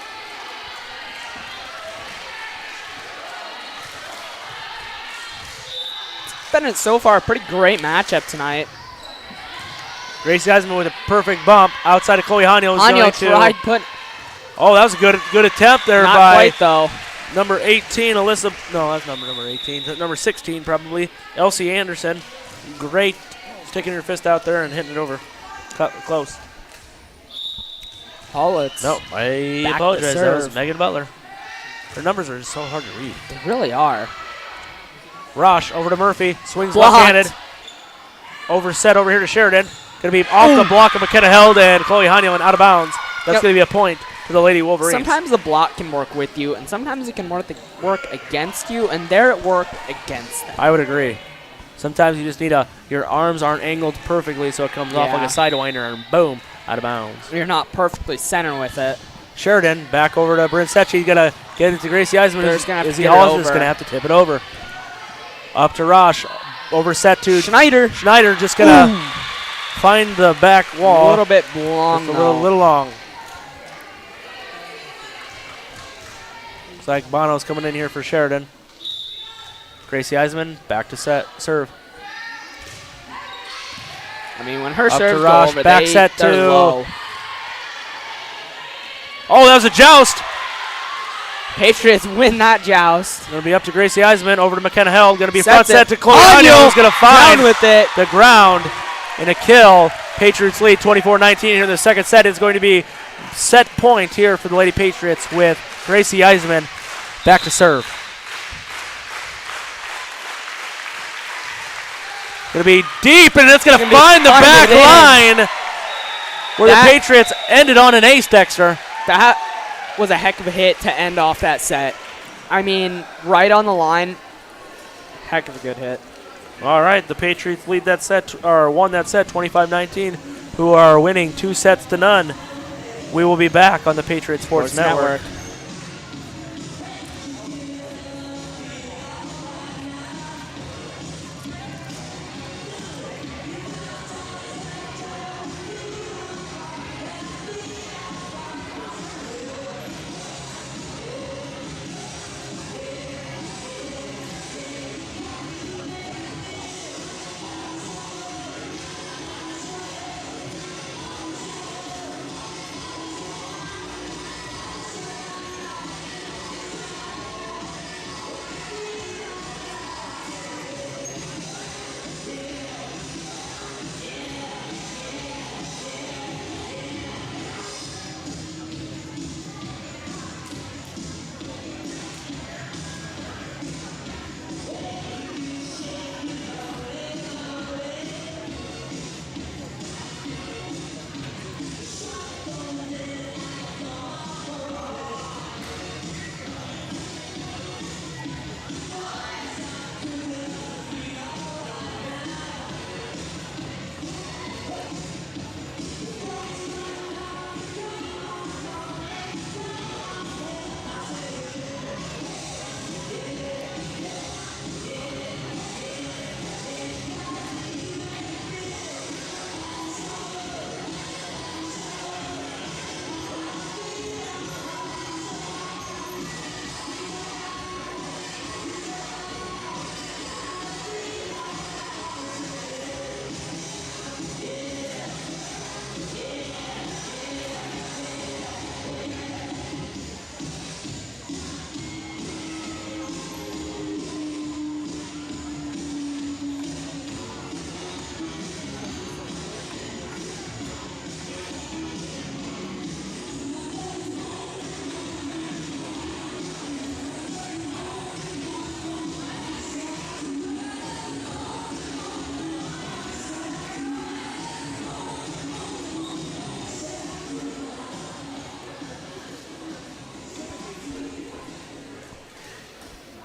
been so far a pretty great matchup tonight. Gracie Eisenman with a perfect bump outside of Chloe Hanyo. Hanyo tried putting. Oh, that was a good attempt there Not by quite though. number 18, Alyssa. No, that's number 18. Number 16 probably. Elsie Anderson. Great sticking her fist out there and hitting it over. Close. Hollitz. No, I Back to apologize. That was serve. Megan Butler. Her numbers are so hard to read. They really are. Rosh over to Murphy. Swings Blocked. left-handed. Overset over here to Sheridan. Going to be off the block of McKenna Held and Chloe Hanyo and out of bounds. That's Yep. going to be a point to the Lady Wolverines. Sometimes the block can work with you, and sometimes it can work against you, and there it worked against them. I would agree. Sometimes you just need your arms aren't angled perfectly so it comes off like Yeah. a sidewinder and boom, out of bounds. You're not perfectly centered with it. Sheridan back over to Brindisecchi. Going to get it to Gracie Eisenman. They're just gonna have to Izzy get it Hollis is over. going to have to tip it over. Up to Rosh. Overset to Schneider. Schneider. Just going to find the back wall. A little bit long. Just a little long. Looks like Bono's coming in here for Sheridan. Gracie Eisenman back to serve. I mean, when her Up to serves go Rosh, over, back set they're to- low. Oh, that was a joust. Patriots win that joust. Going to be up to Gracie Eisenman, over to McKenna Held. Going to be a front Sets set it. to Chloe Hanyo, who's going to find Down with it. the ground in a kill. Patriots lead 24-19 here in the second set. It's going to be set point here for the Lady Patriots with Gracie Eisenman back to serve. Going to be deep, and it's going to find the back line where the Patriots ended on an ace, Dexter. That was a heck of a hit to end off that set. I mean, right on the line. Heck of a good hit. All right, the Patriots lead that set, or won that set 25-19, who are winning 2-0. We will be back on the Patriot Sports Network.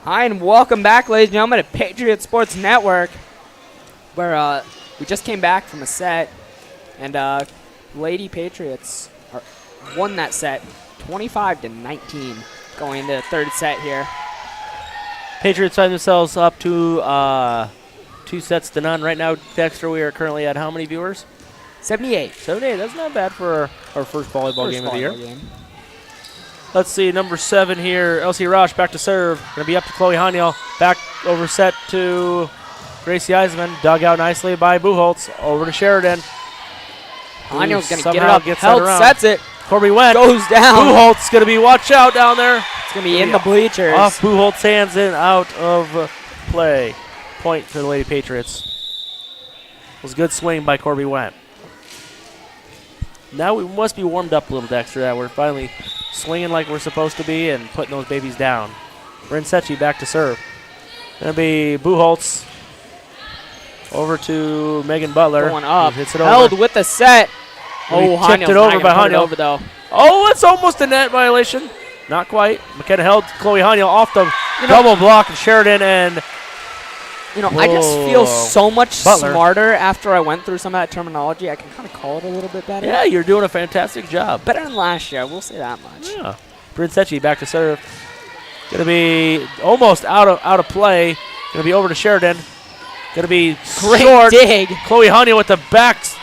Hi, and welcome back, ladies and gentlemen, to Patriot Sports Network, where we just came back from a set, and Lady Patriots won that set 25-19 going into the third set here. Patriots find themselves up to 2-0 right now. Dexter, we are currently at how many viewers? 78. 78. That's not bad for our first volleyball game of the year. Let's see, number 7 here, Elsie Roche back to serve. Going to be up to Chloe Haniel. Back over set to Gracie Eisman. Dug out nicely by Buchholz. Over to Sheridan. Haniel's going to get it somehow up. gets that Held, around. sets it. Corby went. Goes down. Buchholz going to be watch out down there. It's going to be in the bleachers. Off Buchholz's hands and out of play. Point for the Lady Patriots. It was a good swing by Corby Went. Now we must be warmed up a little, Dexter, that we're finally swinging like we're supposed to be and putting those babies down. Bryn Secchi back to serve. Going to be Buchholz over to Megan Butler. Going up. Hits it Held over. with the set. Oh, Haniel's tipped it over not by gonna put it Haniel. over, though. Oh, it's almost a net violation. Not quite. McKenna held Chloe Haniel off the double block of Sheridan and I just feel so much Butler. smarter after I went through some of that terminology. I can kind of call it a little bit better. yeah, you're doing a fantastic job. Better than last year, we'll say that much. Yeah. Bryn Secchi back to serve. Going to be almost out of play. Going to be over to Sheridan. Going to be Great short. dig. Chloe Haniel with the backs.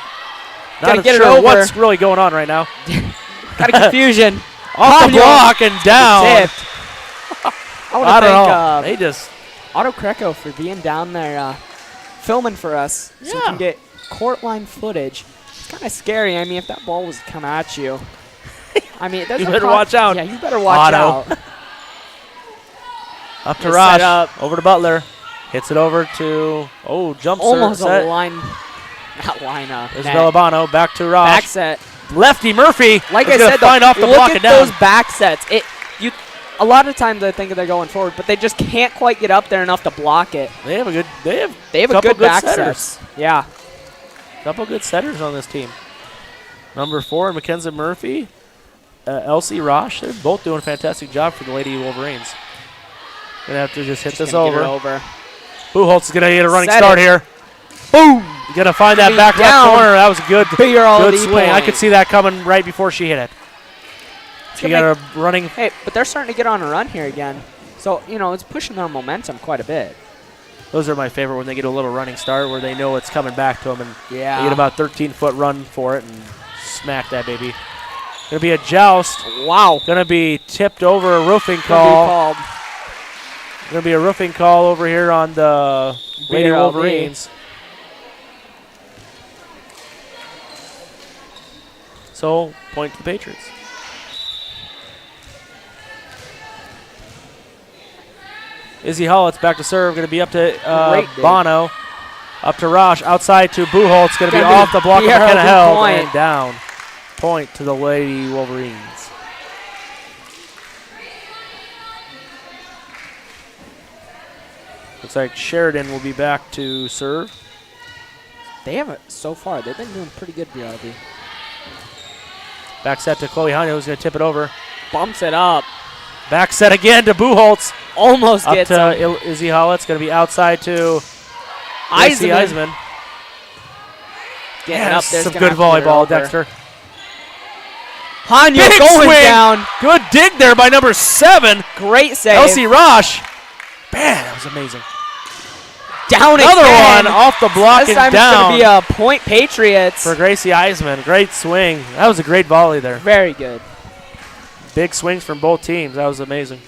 Gotta Not get it sure over. what's really going on right now. Got a confusion. Off the Haniel. block and down. Tipped. I want I to don't know. thank They just Otto Crecco for being down there filming for us so we Yeah. can get court line footage. It's kind of scary. I mean, if that ball was to come at you, I mean, there's You a better watch out. Yeah, you better watch Otto. out. up to Good Rosh. setup. Over to Butler. Hits it over to jump Almost set. a line. Not line. Isabella net. Bono back to Rosh. Back set. Lefty Murphy. Like is I gonna said, find though, off the look block at and down. those back sets. A lot of times I think they're going forward, but they just can't quite get up there enough to block it. They have a They have a couple good back setters. sets. Yeah. Couple good setters on this team. Number 4, Mackenzie Murphy. Elsie Rosh. They're both doing a fantastic job for the Lady Wolverines. Gonna have to just hit this Gonna get it over. over. Buchholz is gonna get a running Set start it. here. Boom. You gotta find that Be back left down. corner. That was a good BRLD swing. I point. could see that coming right before she hit it. She gonna got a running. Hey, but they're starting to get on a run here again. So, it's pushing their momentum quite a bit. Those are my favorite when they get a little running start where they know it's coming back to them and Yeah. they get about 13-foot run for it and smack that baby. Gonna be a joust. Wow. Gonna be tipped over, a roofing Gonna be call. called. Gonna be a roofing call over here on the Lady BRLD. Wolverines. So, point to the Patriots. Izzy Hollett's back to serve. Going to be up to Great dig. Bono. Up to Rosh. Outside to Buchholz. Going to be Gonna be off the block of BRLD McKenna held point. and down. Point to the Lady Wolverines. Looks like Sheridan will be back to serve. They haven't, so far, they've been doing pretty good, BRLD. Back set to Chloe Hania, who's going to tip it over. Bumps it up. Back set again to Buchholz. Almost Up gets to him. Izzy Hollett's going to be outside to Gracie Eisman. Eisman. Getting up there. Some good volleyball, Dexter. Hania Big going swing. down. Good dig there by number 7, Great save. Elsie Rosh. Man, that was amazing. Down Another again. one off the block This and time it's down going to be a point Patriots. for Gracie Eisman. Great swing. That was a great volley there. Very good. Big swings from both teams. That was amazing.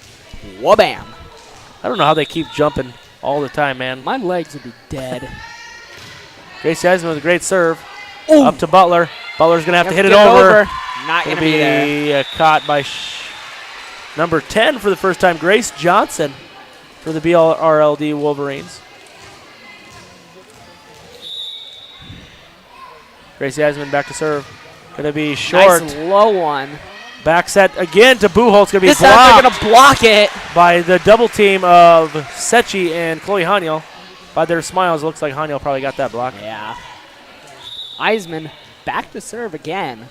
Wabam. I don't know how they keep jumping all the time, man. My legs would be dead. Gracie Eisman with a great serve. Ooh. Up to Butler. Butler's going to have to hit it get over. Not Going going to to be there. be caught by number 10 for the first time, Grace Johnson for the BRLD Wolverines. Gracie Eisman back to serve. Going to be short. Nice low one. Back set again to Buchholz. Going to be This time they're blocked going to block it. by the double team of Secchi and Chloe Haniel. By their smiles, it looks like Haniel probably got that block. Yeah. Eisman back to serve again.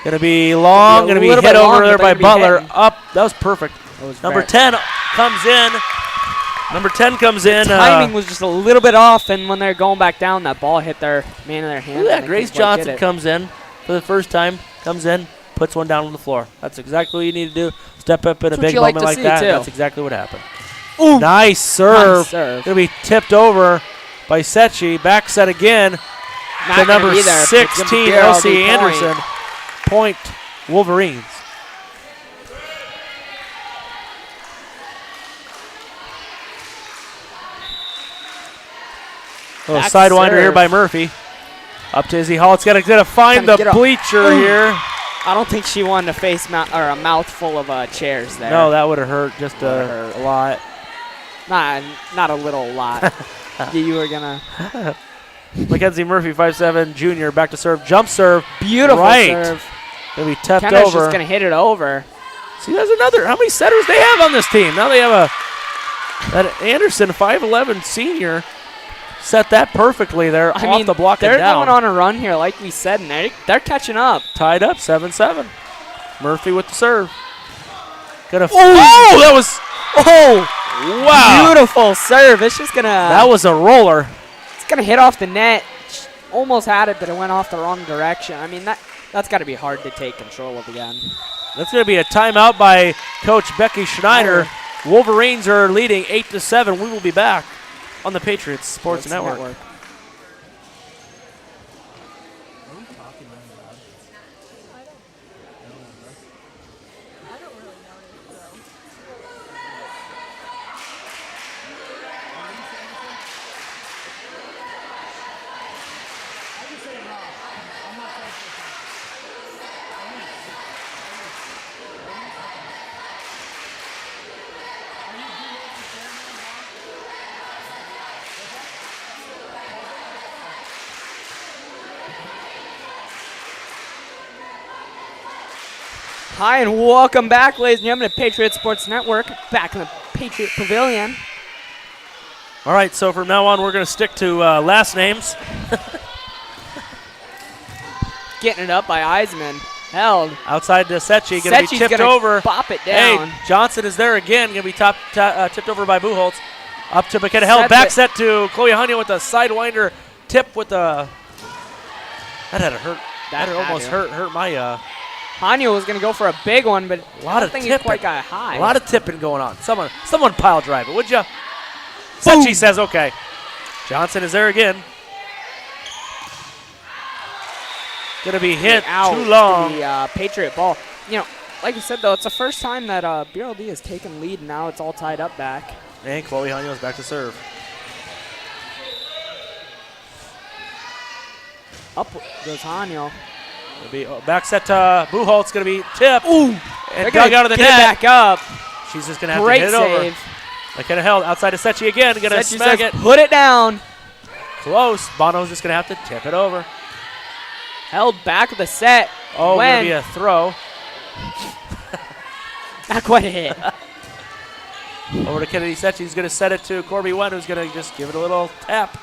Going to be long. Be a Going to be little hit bit long, over there but by they're gonna be Butler. hitting. Up. That was perfect. Number 10 comes in. Number 10 comes in. Timing was just a little bit off, and when they're going back down, that ball hit their man in their hand. Look at that. Grace Johnson comes in for the first time. Comes in, puts one down on the floor. That's exactly what you need to do. Step up in a big moment like that. That's exactly what happened. Ooh. Nice serve. Nice serve. Going to be tipped over by Sechi. Back set again. Not to number be there. 16, Elsie Anderson. Point Wolverines. Little sidewinder here by Murphy. Up to Izzy Hall. It's got to find the bleacher here. I don't think she wanted to face a mouthful of chairs there. No, that would have hurt just a lot. Not a little lot. You were going to. Mackenzie Murphy, 5'7", junior, back to serve. Jump serve. Beautiful serve. Going to be tipped Kenna's over. Just going to hit it over. See, there's another. How many setters they have on this team? Now they have that Anderson, 5'11", senior. Set that perfectly there off the block and down. They're going on a run here, like we said, and they're catching up. Tied up, 7-7. Murphy with the serve. That was. Oh, wow. Beautiful serve. It's just going to. That was a roller. It's going to hit off the net. Almost had it, but it went off the wrong direction. I mean, that's got to be hard to take control of again. That's going to be a timeout by Coach Becky Schneider. Wolverines are leading 8-7. We will be back on the Patriots Sports Network. Hi, and welcome back, ladies and gentlemen, to Patriot Sports Network, back in the Patriot Pavilion. All right, so from now on, we're going to stick to last names. Getting it up by Eisman. Held. Outside to Sechi, going to be tipped over. Bop it down. Hey, Johnson is there again, going to be tipped over by Buchholz. Up to McKenna Held, back set to Chloe Hanya with a sidewinder tip with a. That had to hurt. That almost hurt my. Hanya was going to go for a big one, but I don't think he quite got high. A lot of tipping going on. Someone pile drive it, would you? Sechi says okay. Johnson is there again. Going to be hit too long. The Patriot ball. You know, like you said, though, it's the first time that BRLD has taken lead, and now it's all tied up back. And Chloe Hanya is back to serve. Up goes Hanya. It'll be back set to Buchholz. Going to be tipped. Ooh! And dug out of the net. Back up. She's just going to have to hit it over. McKenna Held outside to Sechi again. Going to smack it. Put it down. Close. Bono's just going to have to tip it over. Held back with the set. Oh, going to be a throw. Not quite a hit. Over to Kennedy Sechi. He's going to set it to Corby Wen, who's going to just give it a little tap.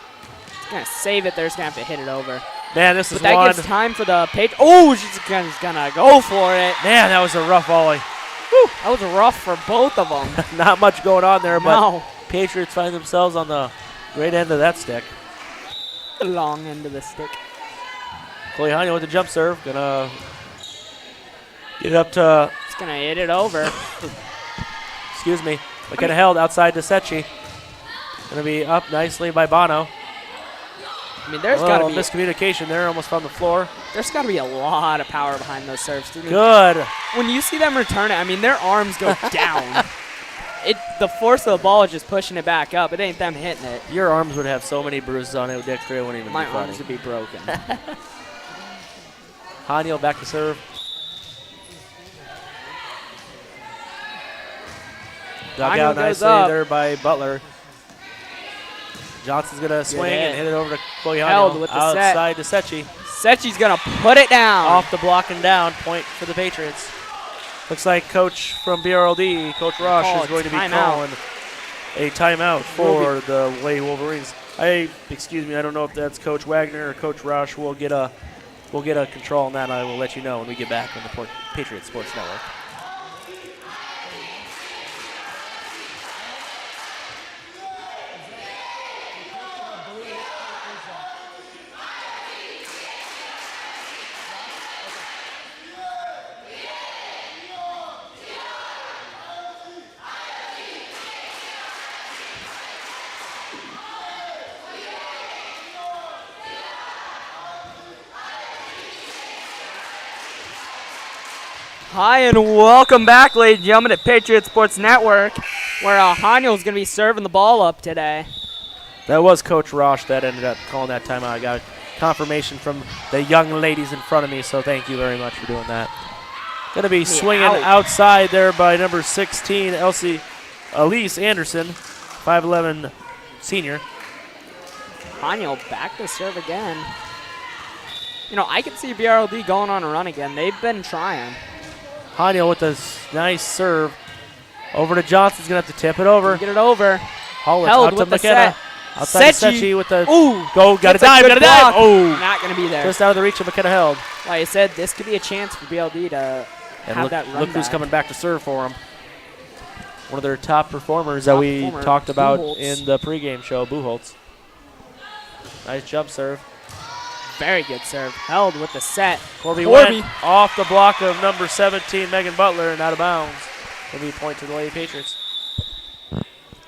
He's going to save it. They're just going to have to hit it over. Man, this is one. That gives time for the Patriots. Oh, she's going to go for it. Man, that was a rough volley. Whew. That was rough for both of them. Not much going on there, but Patriots find themselves on the great end of that stick. The long end of the stick. Chloe Hanya with the jump serve. Going to get it up to... It's going to hit it over. Excuse me. McKenna Held outside to Sechi. Going to be up nicely by Bono. I mean, there's got to be miscommunication there, almost on the floor. There's got to be a lot of power behind those serves. Good. When you see them return it, I mean, their arms go down. The force of the ball is just pushing it back up. It ain't them hitting it. Your arms would have so many bruises on it, Dexter, it wouldn't even My be funny. arms would be broken. Haniel back to serve. Dug out nicely there by Butler. Johnson's going to swing and hit it over to Chloe Haniel. With the outside to Sechi. Sechi's going to put it down. Off the block and down. Point for the Patriots. Looks like Coach from BRLD, Coach Rosh, is going to be calling a timeout for the Leigh Wolverines. Excuse me, I don't know if that's Coach Wagner or Coach Rosh. We'll get a control on that, and I will let you know when we get back on the Patriot Sports Network. Hi and welcome back, ladies and gentlemen, to Patriot Sports Network, where Haniel's going to be serving the ball up today. That was Coach Rosh that ended up calling that timeout. I got confirmation from the young ladies in front of me, so thank you very much for doing that. Going to be swinging outside there by number 16, Elise Anderson, 5'11" senior. Haniel back to serve again. You know, I can see BRLD going on a run again. They've been trying. Haniel with a nice serve. Over to Johnson's going to have to tip it over. Get it over. Held Held out with to the McKenna. set. Outside Sechi. Sechi with the Ooh. go. Got a Gets a dive. good Got a dive. block. Oh. Not going to be there. Just out of the reach of McKenna held. Like I said, this could be a chance for BLD to And have look, that run look who's back. coming back to serve for them. One of their top performers that we talked about Buchholz. in the pregame show, Buchholz. Nice jump serve. Very good serve. Held with the set. Corby went off the block of number 17, Megan Butler, and out of bounds. It'll be a point to the Lady Patriots.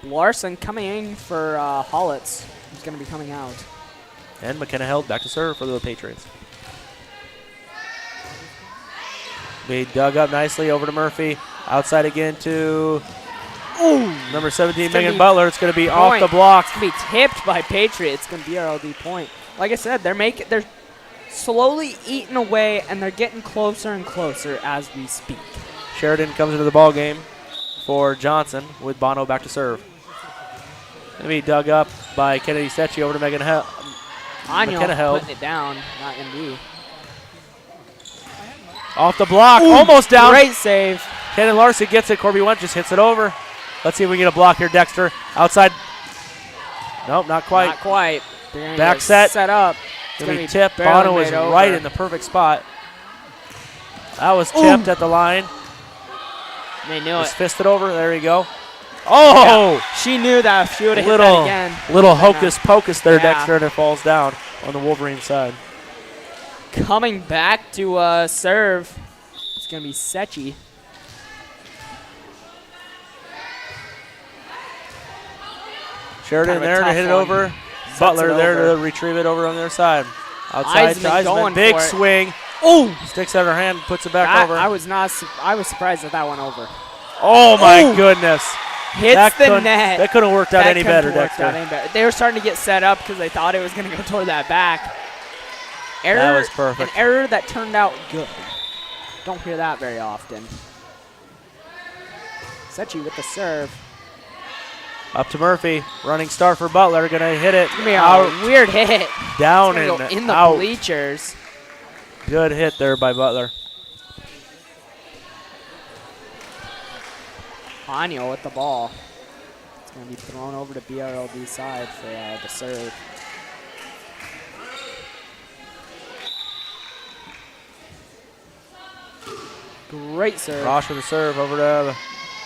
Larson coming in for Hollitz, who's going to be coming out. And McKenna held back to serve for the Patriots. Be dug up nicely over to Murphy. Outside again to number 17, Megan Butler. It's going to be off the block. It's going to be tipped by Patriots. It's going to be RLD point. Like I said, they're slowly eating away, and they're getting closer and closer as we speak. Sheridan comes into the ball game for Johnson with Bono back to serve. Going to be dug up by Kennedy Sechi over to McKenna held. Putting it down. Not going to be. Off the block. Almost down. Great save. Kenan Larson gets it. Corby Went just hits it over. Let's see if we can get a block here. Dexter outside. Nope, not quite. Not quite. Back set. Set up. Going to be tipped. Bono was right in the perfect spot. That was tipped at the line. They knew Just it. fisted over. There you go. Oh! Yeah, she knew that if she would have hit that again. Little hocus pocus there, Yeah. Dexter, and it falls down on the Wolverine side. Coming back to serve, it's going to be Sechi. Sheridan Kind of a there to tough hit it one. over. Sets Butler it there over. to retrieve it over on their side. Outside to Eisman going Eisman. Big for it. swing. Oh! Sticks out her hand, puts it back over. I was surprised that went over. Oh, my goodness. Hits That the couldn't- net. That couldn't have worked out That any couldn't better, have worked out Dexter. any better. They were starting to get set up because they thought it was going to go toward that back. Error, That was perfect. An error that turned out good. Don't hear that very often. Sechi with the serve. Up to Murphy. Running start for Butler. Going to hit it Give me a out. weird hit. Down It's and gonna go in the out. bleachers. Good hit there by Butler. Haniel with the ball. It's going to be thrown over to BRLD side for the serve. Great serve. Rosh with the serve over to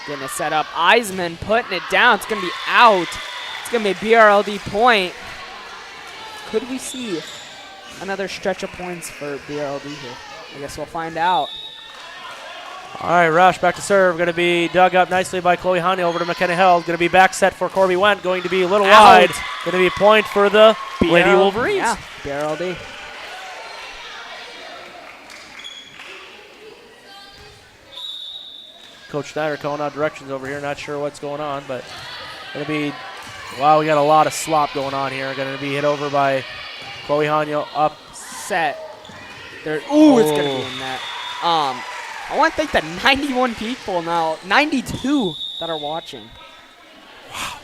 Getting it set up. Eisman putting it down. It's going to be out. It's going to be a BRLD point. Could we see another stretch of points for BRLD here? I guess we'll find out. All right, Rush back to serve. Going to be dug up nicely by Chloe Honey over to McKenna Held. Going to be back set for Corby Went. Going to be a little wide. Going to be a point for the Lady Wolverines. Yeah, BRLD. Coach Snyder calling out directions over here. Not sure what's going on, but going to be, wow, we got a lot of slop going on here. Going to be hit over by Chloe Hanyo up. Set. There. Ooh, it's going to be in net. I want to thank the 91 people now, 92 that are watching. Wow.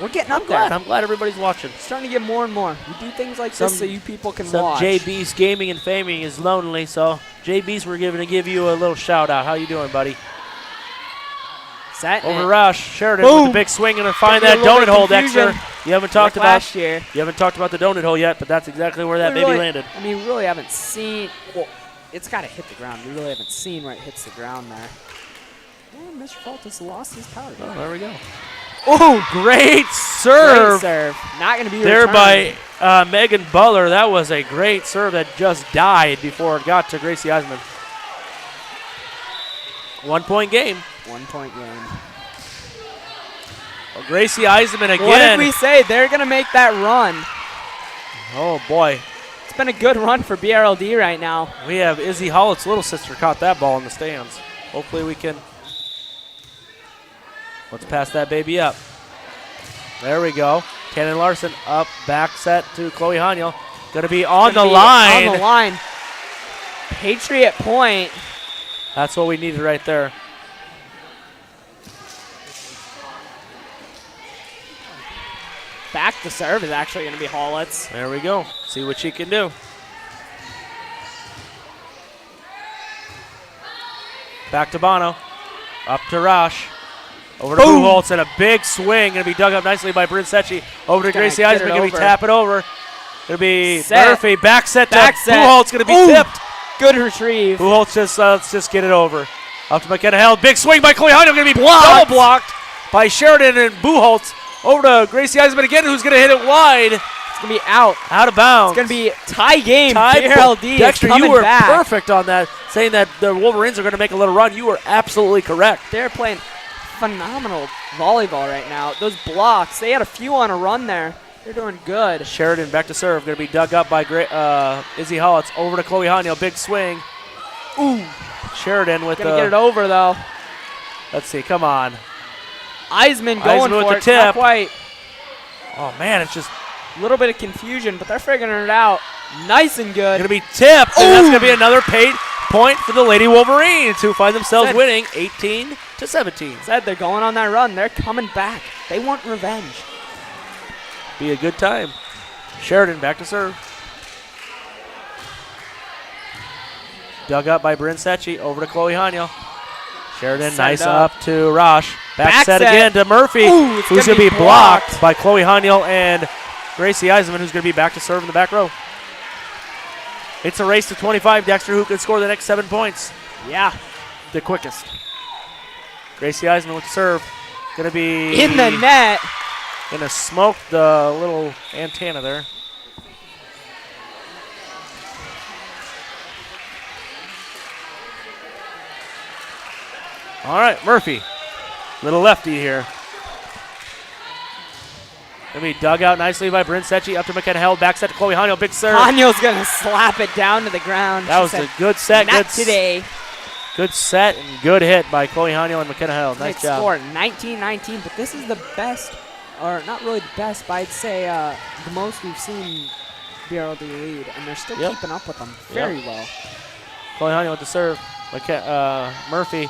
We're getting up there. I'm glad everybody's watching. Starting to get more and more. We do things like this so you people can watch. JB's Gaming and Faming is lonely, so JB's we're going to give you a little shout out. How you doing, buddy? Set over Rush. Sheridan Boom. with the big swing and find that donut hole, Dexter. You haven't talked like about last year. You haven't talked about the donut hole yet, but that's exactly where that baby landed. I mean, we really haven't seen. Well, it's got to hit the ground. We really haven't seen where it hits the ground there. And Mr. Faltys lost his power. Oh, there we go. Oh, great serve. Great serve. Not going to be there returned. by Megan Butler. That was a great serve that just died before it got to Gracie Eisman. 1 point game. 1 point game. Well, Gracie Eisman again. What did we say? They're going to make that run. Oh, boy. It's been a good run for BRLD right now. We have Izzy Hollett's little sister caught that ball in the stands. Hopefully we can. Let's pass that baby up. There we go. Tannen Larson up, back set to Chloe Haniel. Going to be on the line. On the line. Patriot point. That's what we needed right there. Back to serve is actually going to be Hollett's. There we go. See what she can do. Back to Bono. Up to Rosh. Over to Buchholz and a big swing. Going to be dug up nicely by Bryn Secchi. Over to Gracie Eisman. Going to be tap it over. Going to be Murphy. Back set to Buchholz. Going to be tipped. Good retrieve. Buchholz just, let's just get it over. Up to McKenna Held. Big swing by Chloe Haniel. Going to be double blocked by Sheridan and Buchholz. Over to Gracie Eisman again, who's going to hit it wide. It's going to be out. Out of bounds. It's going to be tie game. BRLD Dexter, is coming you were back. perfect on that, saying that the Wolverines are going to make a little run. You were absolutely correct. They're playing phenomenal volleyball right now. Those blocks, they had a few on a run there. They're doing good. Sheridan back to serve. Going to be dug up by Izzy Hollitz. Over to Chloe Haniel. Big swing. Ooh. Sheridan with Gonna get it over, though. Let's see. Come on. Eisman going with for the it. tip. Not quite. Oh, man, it's just a little bit of confusion, but they're figuring it out. Nice and good. going to be tipped, and that's going to be another paid point for the Lady Wolverines, who find themselves winning 18-17. Said they're going on that run. They're coming back. They want revenge. Be a good time. Sheridan back to serve. Dug up by Bryn Secchi. Over to Chloe Haniel. Sheridan, nice up to Rosh. Back set again to Murphy, who's going to be blocked by Chloe Haniel and Gracie Eisman, who's going to be back to serve in the back row. It's a race to 25. Dexter, who can score the next 7 points? Yeah. The quickest. Gracie Eisman with the serve. Going to be in the net. Going to smoke the little antenna there. All right, Murphy. Little lefty here. Going to be dug out nicely by Bryn Secchi. Up to McKenna Held. Back set to Chloe Haniel. Big serve. Haniel's going to slap it down to the ground. That was a good set. Not today. Good set and good hit by Chloe Haniel and McKenna Held. Nice job. Score 19-19, but this is the best, or not really the best, but I'd say the most we've seen BRLD lead, and they're still keeping up with them very well. Chloe Haniel with the serve. Murphy.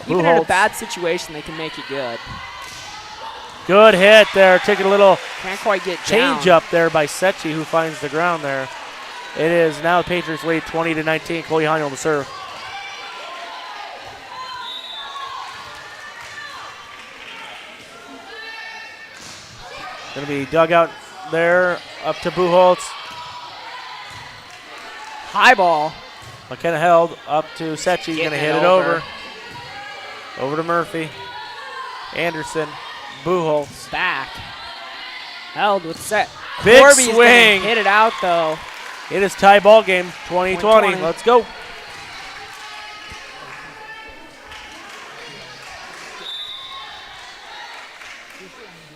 Even in a bad situation, they can make it good. Good hit there. Taking a little can't quite get change up there by Secchi, who finds the ground there. It is now the Patriots lead 20-19. Chloe Haniel to serve. Going to be dug out there. Up to Buchholz. High ball. McKenna Held up to Secchi. Going to hit it over. Over to Murphy. Anderson. Buchholz. Back. Held with set. Big Corby's swing. Hit it out, though. It is tie ball game 20-20. Let's go.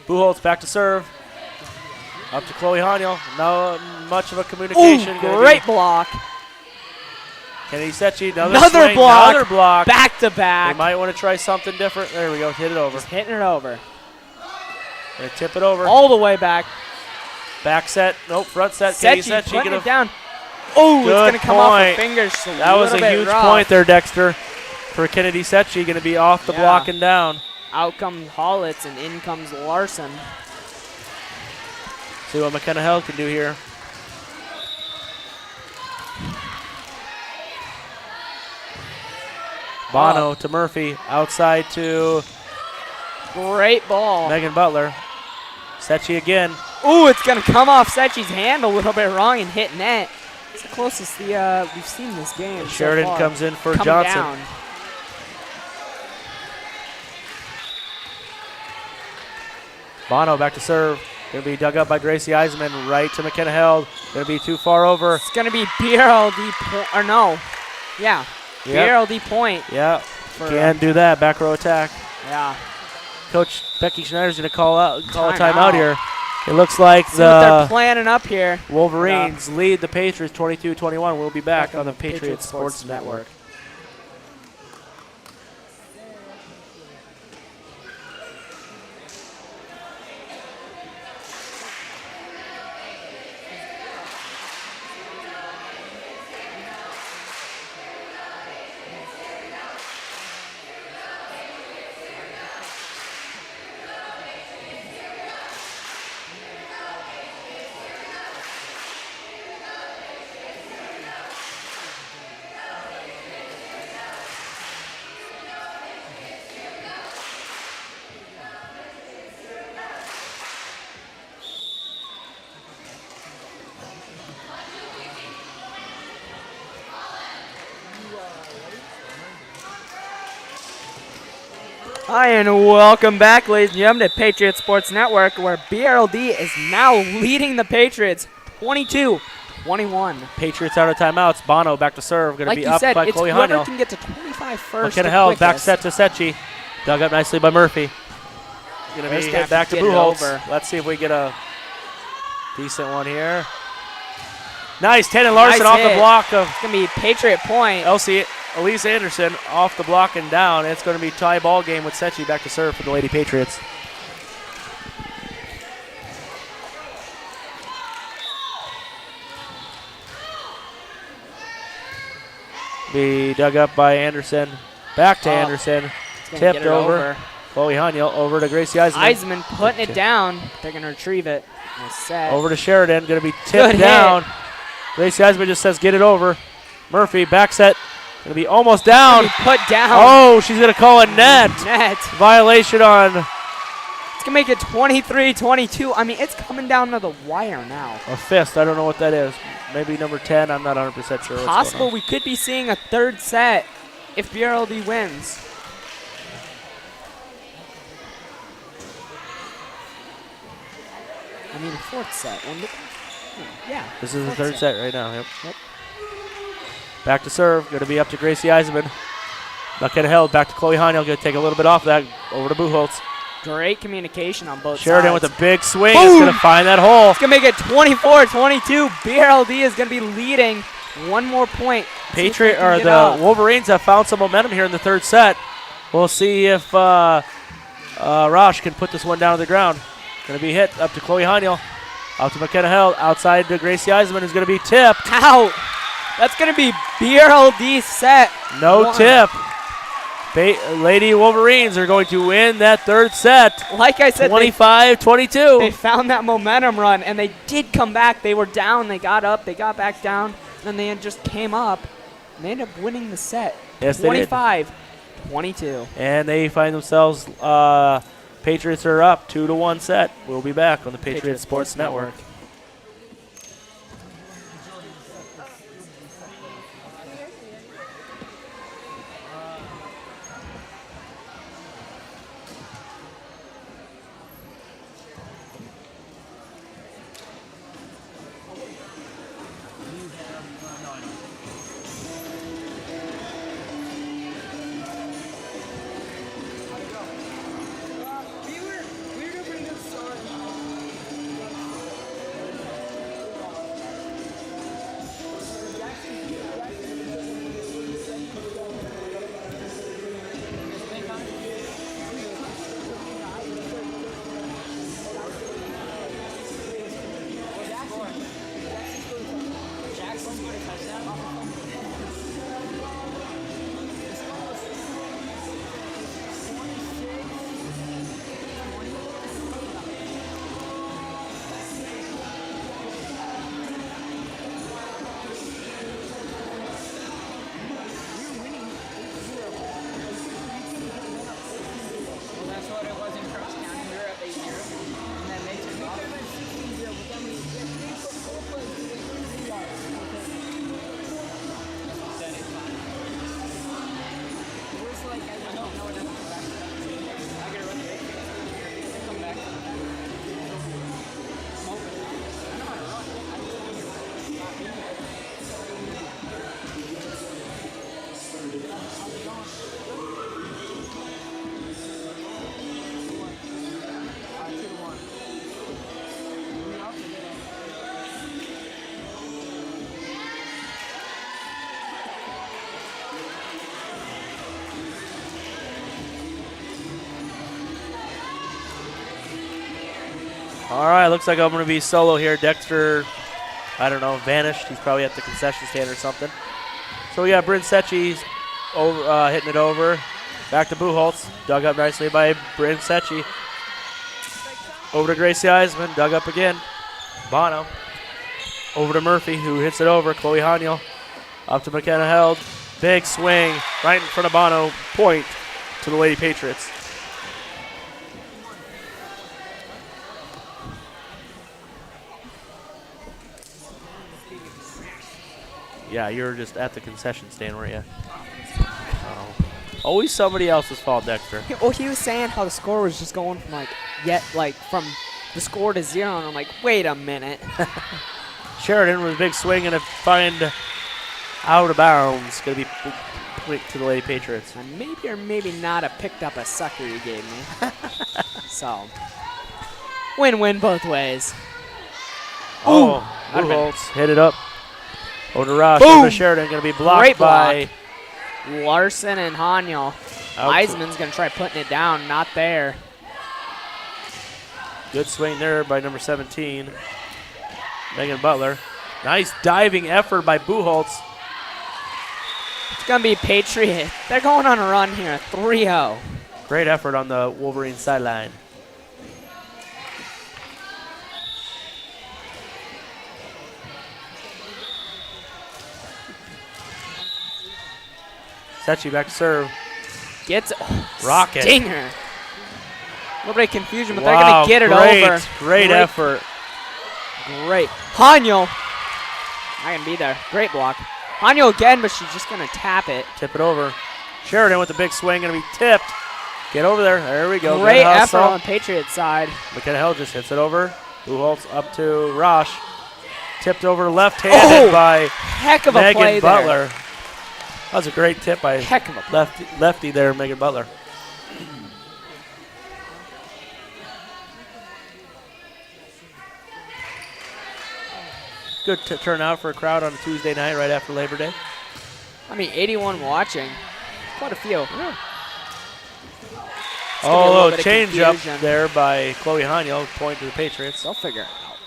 Buchholz back to serve. Up to Chloe Haniel. No much of a communication. Great block. Kennedy Secchi, another block. Another block. Back to back. They might want to try something different. There we go. Hit it over. Just hitting it over. Gonna tip it over. All the way back. Back set. Nope. Front set. Secchi putting it down. Oh, it's going to come off her fingers. That was a huge point there, Dexter, for Kennedy Secchi. Going to be off the block and down. Out comes Hollitz and in comes Larson. See what McKenna Held can do here. Bono to Murphy. Outside to great ball. Megan Butler. Secchi again. Ooh, it's going to come off Secchi's hand a little bit wrong and hit net. It's the closest we've seen this game. And Sheridan comes in for Johnson. Down. Bono back to serve. Going to be dug up by Gracie Eisman. Right to McKenna Held. Going to be too far over. It's going to be BRLD point. Or no. Yeah. Yep. BRLD point. Yeah. Can't do that. Back row attack. Yeah. Coach Becky Schneider's going to call a timeout here. It looks like See what they're the planning up here. Wolverines lead the Patriots 22-21. We'll be back on the Patriots Sports Network. Hi, and welcome back, ladies and gentlemen, to Patriots Sports Network, where BRLD is now leading the Patriots 22-21. Patriots out of timeouts. Bono back to serve. Going to Like be you up said, by it's Chloe whoever Haniel. can get to 25 first. McKenna the held. Back quickest. set to Sechi. Dug up nicely by Murphy. Going to First be have hit back to get it Buchholz. over. Let's see if we get a decent one here. Nice. Tannen Larson Nice off the hit. block of It's going to be Patriot point. Elise Anderson off the block and down. It's going to be tie ball game with Sechi back to serve for the Lady Patriots. Be dug up by Anderson. Back to Anderson. It's gonna Tipped get it over. Chloe Haniel over to Gracie Eisman. Eisman putting it down. They're going to retrieve it. Nice set. Over to Sheridan. Going to be Good tipped hit. down. Gracie Eisman just says get it over. Murphy back set. Going to be almost down. Gonna be put down. Oh, she's going to call a net. Net. Violation on It's going to make it 23-22. I mean, it's coming down to the wire now. a fist. I don't know what that is. Maybe number 10. I'm not 100% sure what's Possible going on. we could be seeing a third set if BRLD wins. I mean, a fourth set. Yeah. This is the fourth third set. set right now. Yep. Yep. Back to serve. Going to be up to Gracie Eisman. McKenna held. Back to Chloe Haniel. Going to take a little bit off that. Over to Buchholz. Great communication on both Sheridan sides. with a big swing. Boom! Is going to find that hole. It's going to make it 24-22. BRLD is going to be leading one more point. See if they Patriot can or get the up. Wolverines have found some momentum here in the third set. We'll see if Rosh can put this one down to the ground. Going to be hit up to Chloe Haniel. Out to McKenna Held. Outside to Gracie Eisman, who's going to be tipped. Out. That's going to be BRLD set. No one. tip. Lady Wolverines are going to win that third set. Like I said, they 25-22. found that momentum run, and they did come back. They were down. They got up. They got back down. Then they just came up, and they ended up winning the set. Yes, they did. 25-22. And they find themselves, Patriots are up 2-1 set. We'll be back on the Patriot Sports Network. All right, looks like I'm going to be solo here. Dexter, I don't know, vanished. He's probably at the concession stand or something. So we got Bryn Secchi's over, hitting it over. Back to Buchholz. Dug up nicely by Bryn Secchi. Over to Gracie Eisman. Dug up again. Bono. Over to Murphy, who hits it over. Chloe Haniel. Up to McKenna Held. Big swing right in front of Bono. Point to the Lady Patriots. Yeah, you were just at the concession stand, weren't you? Oh. Always somebody else's fault, Dexter. Well, he was saying how the score was just going from from the score to 0, and I'm like, wait a minute. Sheridan with a big swing and a find out of bounds. Going to be quick to the Lady Patriots. I maybe or maybe not have picked up a sucker you gave me. So, win-win both ways. Oh, That'd have been- Buchholz hit it up. Over to Rosh. Boom. Over to Sheridan. Going to be blocked Great block. by Larson and Haniel. Out. Eisman's going to try putting it down. Not there. Good swing there by number 17, Megan Butler. Nice diving effort by Buchholz. It's going to be Patriot. They're going on a run here. 3-0. Great effort on the Wolverines sideline. Secchi back to serve. Gets Rocket. Stinger. A little bit of confusion, but they're going to get it over. Great effort. Great. Haniel. Not going to be there. Great block. Haniel again, but she's just going to tap it. Tip it over. Sheridan with the big swing, going to be tipped. Get over there. There we go. Great Good effort hustle. on Patriot side. McKenna Hill just hits it over. Buchholz up to Rosh. Tipped over left-handed by Heck of a Megan play Butler. there. That was a great tip by Heck of a play. lefty there, Megan Butler. Good turnout for a crowd on a Tuesday night right after Labor Day. I mean, 81 watching. Quite a few. Yeah. Oh, change up there by Chloe Haniel, point to the Patriots. They'll figure it out.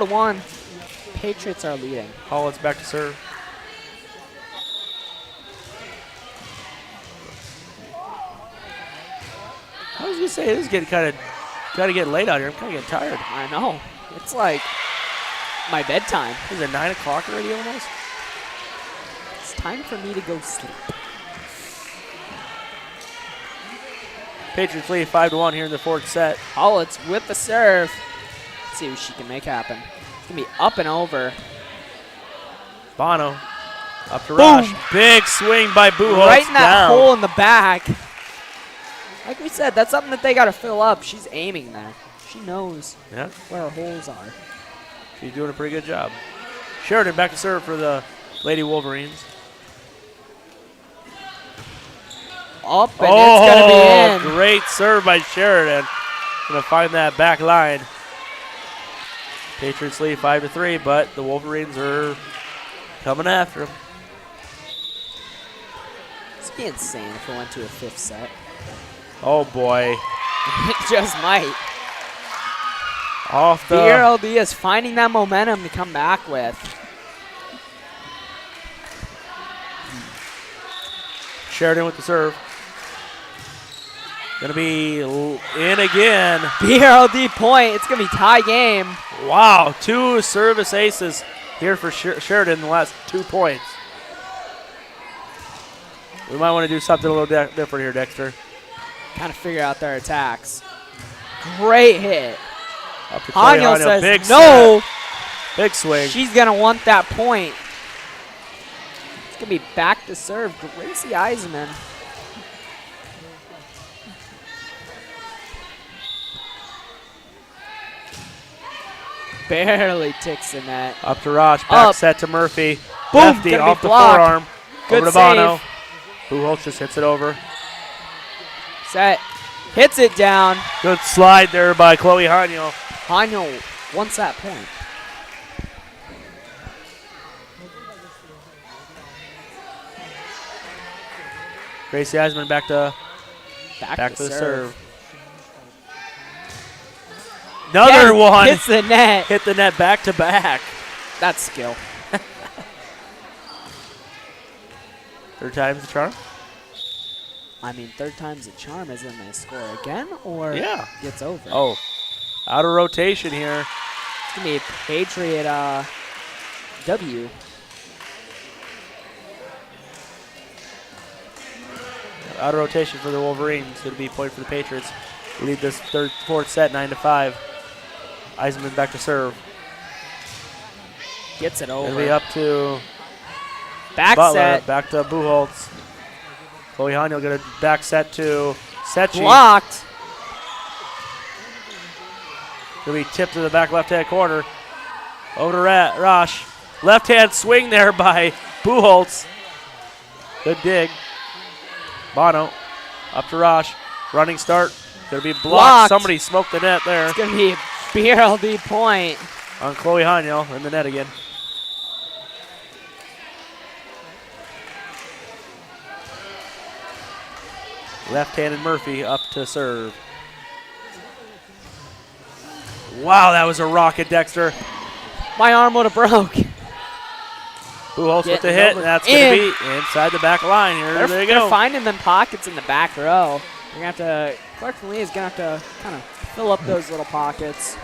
4-1. Patriots are leading. Holland's back to serve. I was gonna say it is getting kind of getting late out here. I'm kind of getting tired. I know. It's like my bedtime. Is it 9 o'clock already almost? It's time for me to go sleep. Patriots lead 5-1 here in the fourth set. Hollitz with the serve. Let's see what she can make happen. It's going to be up and over. Bono up to Rosh. Big swing by Buchholz. Right in that down. hole in the back. Like we said, that's something that they got to fill up. She's aiming there. She knows where her holes are. She's doing a pretty good job. Sheridan back to serve for the Lady Wolverines. Up, and it's going to be in. Great serve by Sheridan. Going to find that back line. Patriots lead 5-3, but the Wolverines are coming after them. It'd be insane if it went to a fifth set. Oh, boy. It just might. Off the BRLD is finding that momentum to come back with. Sheridan with the serve. Going to be in again. BRLD point. It's going to be tie game. Wow, 2 service aces here for Sheridan in the last 2 points. We might want to do something a little different here, Dexter. Kind of figure out their attacks. Great hit. Up to Haniel Haniel, says big no. set. Big swing. She's going to want that point. It's going to be back to serve. Gracie Eisman. Barely ticks the net. Up to Rosh, back Up. set to Murphy. Boom, Lefty gonna be off the blocked. forearm. Good over to save. Bono. Buchholz just hits it over. Set. Hits it down. Good slide there by Chloe Haniel. Haniel wants that point. Gracie Eisman back to Back the serve. Another Again, one. hits the net. Hit the net back to back. That's skill. Third time's the charm? I mean, third time's a charm. Is it my score again, or Yeah. gets over? Oh, out of rotation here. It's going to be a Patriot W. Out of rotation for the Wolverines. It'll be a point for the Patriots. Lead this fourth set 9-5. Eisman back to serve. Gets it over. It'll be up to Back Butler. set. Back to Buchholz. Chloe Hahn will get a back set to Sechi. Blocked. It'll be tipped to the back left-hand corner. Over to Rosh. Left-hand swing there by Buchholz. Good dig. Bono up to Rosh. Running start. Going to be blocked. Blocked. Somebody smoked the net there It's going to be a BRLD point. on Chloe Haniel in the net again. Left-handed Murphy up to serve. Wow, that was a rocket, Dexter. My arm would have broke. Buchholz with the Getting hit, over. and that's going to be inside the back line here. There you They're go. finding them pockets in the back row. They're going to have to, Clarkson-Leigh is going to have to kind of fill up those little pockets.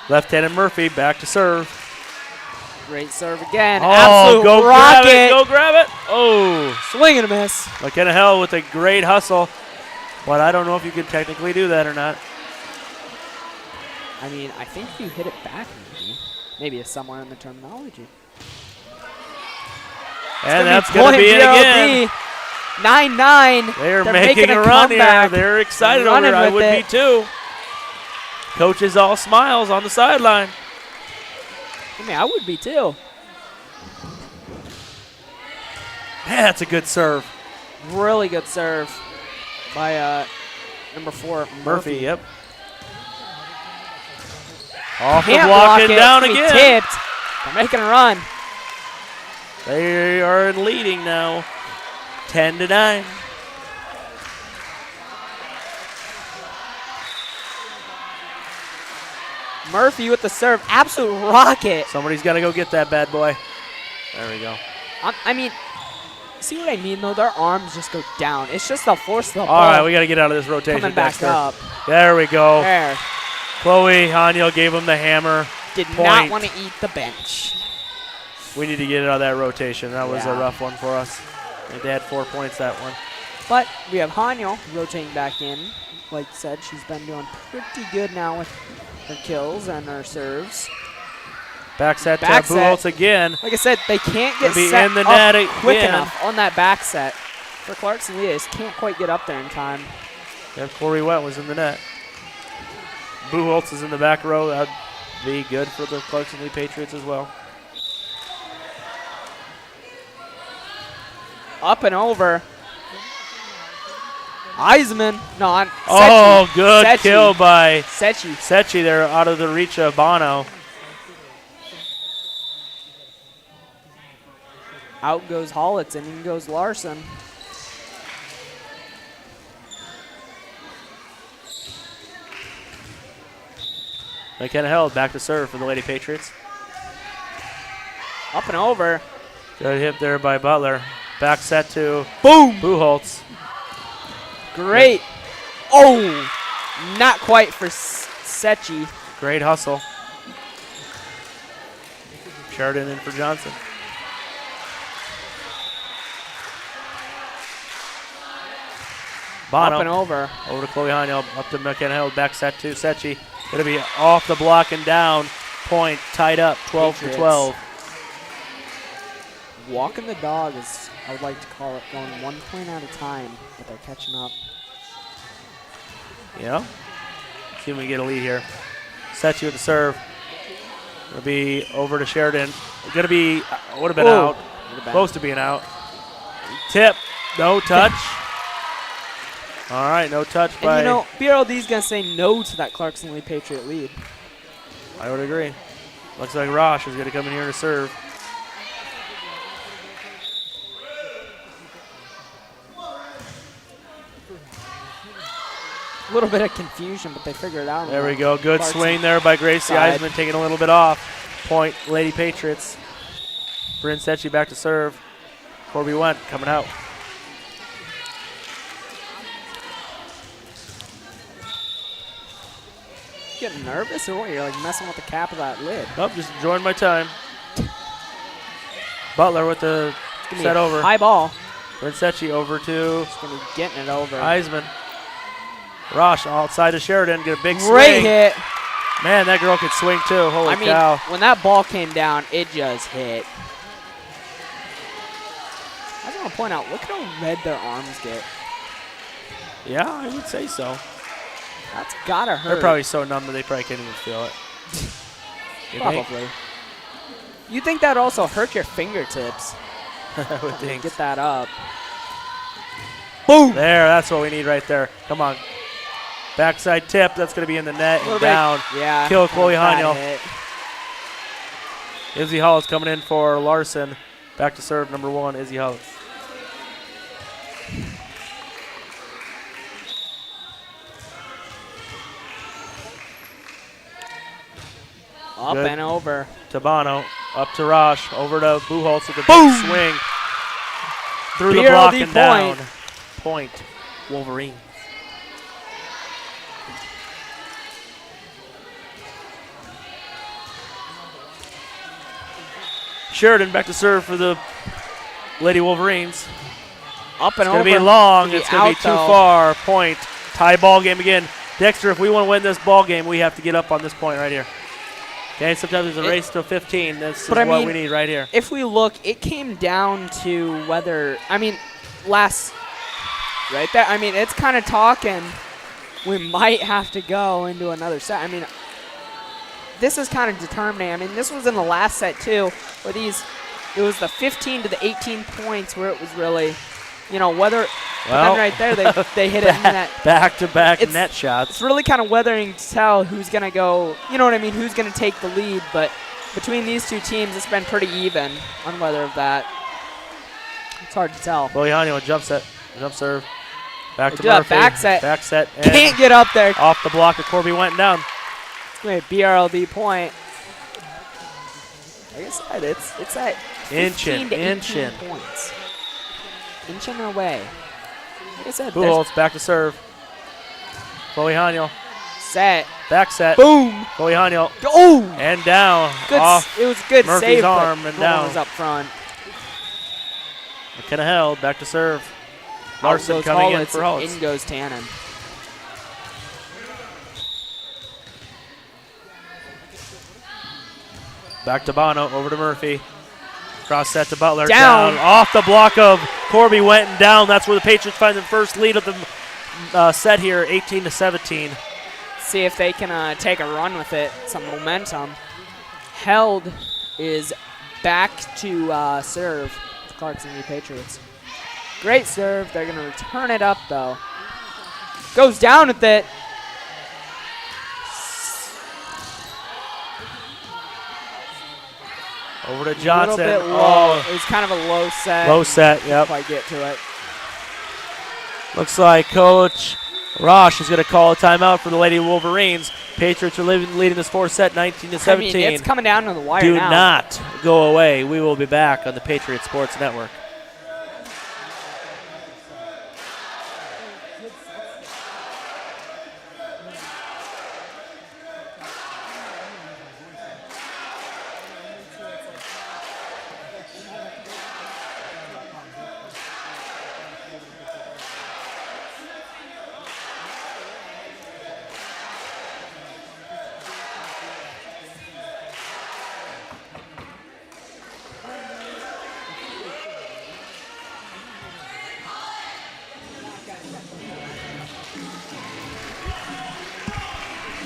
Left-handed Murphy back to serve. Great serve again. Oh, Absolute go rocket. grab it, go grab it. Oh, Swing and a miss. McKenna Hill with a great hustle, but I don't know if you could technically do that or not. I mean, I think if you hit it back, maybe it's somewhere in the terminology. And that's going to be it again. 9-9. They're They're making a run here. comeback. They're excited over Running it. I with would it. be too. Coaches all smiles on the sideline. I mean, I would be too. Man, that's a good serve. Really good serve by number 4, Murphy, yep. Off the Can't block block and it. down It's gonna be again. tipped. They're making a run. They are leading now, 10-9. Murphy with the serve. Absolute rocket. Somebody's got to go get that bad boy. There we go. I mean, see what I mean, though? Their arms just go down. It's just the force of the All ball right, we got to get out of this rotation, coming back Dexter. up. There we go. There. Chloe Haniel gave him the hammer. Did Point. not want to eat the bench. We need to get out of that rotation. That was a Yeah. rough one for us. And they had 4 points that one. But we have Haniel rotating back in. Like I said, she's been doing pretty good now with her kills and her serves. Back set to Back set. Buchholz again. Like I said, they can't get Gonna be set in the up net quick again. enough on that back set. For Clarkson-Leigh, they just can't quite get up there in time. And Corey Wett was in the net. Buchholz is in the back row. That'd be good for the Clarkson-Leigh Patriots as well. Up and over. Eisman. No, on Sechi. Oh, good Sechi. kill by Sechi. Sechi there, out of the reach of Bono. Out goes Hollitz and in goes Larson. McKenna Hill back to serve for the Lady Patriots. Up and over. Good hit there by Butler. Back set to Boom. Buchholz. Great. Oh, not quite for Sechi. Great hustle. Sheridan in for Johnson. Bono Up and over. over to Chloe Haniel, up to McKenna Hill, back set to Sechi. Going to be off the block and down. Point tied up, 12 to Patriots. 12. Walking the dog is, I would like to call it, going 1 point at a time, but they're catching up. Yeah. See if we can get a lead here. Sechi with the serve. Going to be over to Sheridan. Going to be, would have been Ooh. out. Close to being out. Tip, no touch. All right, no touch And by. you know, BRLD's going to say no to that Clarkson-Leigh Patriot lead. I would agree. Looks like Rosh is going to come in here to serve. A little bit of confusion, but they figure it out. There we go. Good Clarkson swing there by Gracie side. Eisman, taking a little bit off. Point, Lady Patriots. Bryn Secchi back to serve. Corby Went coming out. Getting nervous or what? You're like messing with the cap of that lid. Nope, just enjoying my time. Butler with the set over. High ball. Bryn Secchi over to Just gonna be getting it over. Eisman. Rosh outside to Sheridan, get a big Great swing. hit. Man, that girl could swing too. Holy I mean, cow. when that ball came down, it just hit. I just want to point out, look at how red their arms get. Yeah, I would say so. That's gotta hurt. They're probably so numb that they probably can't even feel it. You think? Probably. You think that also hurt your fingertips? I would think. Get that up. Boom! There, that's what we need right there. Come on. Backside tip, that's going to be in the net and down. Yeah. Kill Chloe bad Haniel. hit. Izzy Hollis coming in for Larson. Back to serve, number 1, Izzy Hollis. Up Good. and over. Tabano, up to Rosh, over to Buchholz with a big swing. Through the block BRLD and down. point. Point, Wolverine. Sheridan back to serve for the Lady Wolverines. Up and It's over. going to be long. Be It's going to be out, too though. far. Point. Tie ball game again. Dexter, if we want to win this ball game, we have to get up on this point right here. Okay, sometimes there's a race to 15. This is But what I mean, we need right here. If we look, it came down to whether, I mean, last, right there, I mean, it's kind of talking. We might have to go into another set. I mean, this is kind of determining. I mean, this was in the last set too, where it was the 15 to the 18 points where it was really, you know, whether, but then right there, they hit it in that. Back-to-back It's- net shots. It's really kind of weathering to tell who's going to go, you know what I mean, who's going to take the lead. But between these two teams, it's been pretty even on whether of that. It's hard to tell. Chloe Haniel, jump serve. Back to Do that Murphy. back set. Back set. And Can't get up there. off the block of Corby went down. Wait, BRLD point. Like I said, it's at 15 to 18 points. Inching away. Like I said, there's Buchholz back to serve. Chloe Haniel. set. Back set. Boom. Chloe Haniel. Oh! And down. Good. Off It was a good Murphy's save, arm but and no one down. was up front. McKenna held. Back to serve. Out Larson goes coming in Hollitz, for Hollis. In goes Tannen. Back to Bono, over to Murphy. Cross set to Butler. Down. Off the block of Corby went and down. That's where the Patriots find the first lead of the set here, 18 to 17. See if they can take a run with it, some momentum. Held is back to serve the Clarkson-Leigh Patriots. Great serve. They're going to return it up, though. Goes down with it. Over to A Johnson. little bit low. Oh, It was kind of a low set. low set, yep. Quite get to it. Looks like Coach Rosh is going to call a timeout for the Lady Wolverines. Patriots are leading this fourth set, 19 to 17. I mean, it's coming down to the wire Do now. not go away. We will be back on the Patriot Sports Network.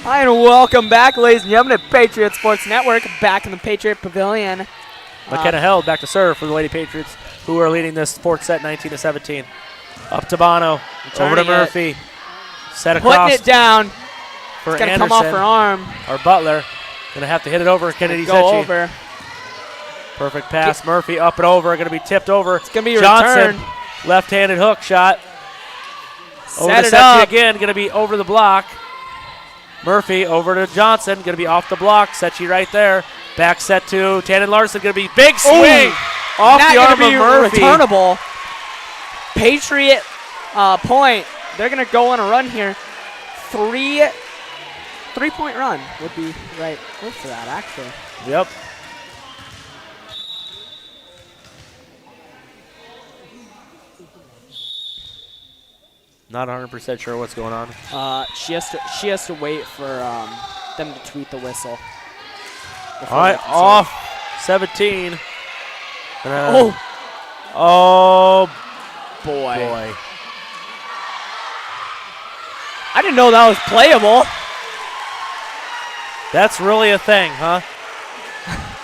Hi, and welcome back, ladies and gentlemen, to Patriot Sports Network. Back in the Patriot Pavilion. McKenna held back to serve for the Lady Patriots, who are leading this fourth set, 19 to 17. Up to Bono, over to Returning it. Murphy. Set across Putting it down. for It's going to Anderson. come off her arm. Or Butler. Going to have to hit it over Kennedy Go Secchi. over. Perfect pass. Murphy up and over. Going to be tipped over. It's going to be Johnson, returned. left-handed hook shot. Over Set to it Setchi up. again, going to be over the block. Murphy over to Johnson, going to be off the block. Setchi right there. Back set to Tannen Larson, going to be big swing off Not the gonna arm be of Murphy. returnable. Patriot point. They're going to go on a run here. Three-point run would be right. Good for that, actually. Yep. Not 100% sure what's going on. She has to wait for them to tweet the whistle. All right, they can off 17. serve. Oh, boy. I didn't know that was playable. That's really a thing, huh?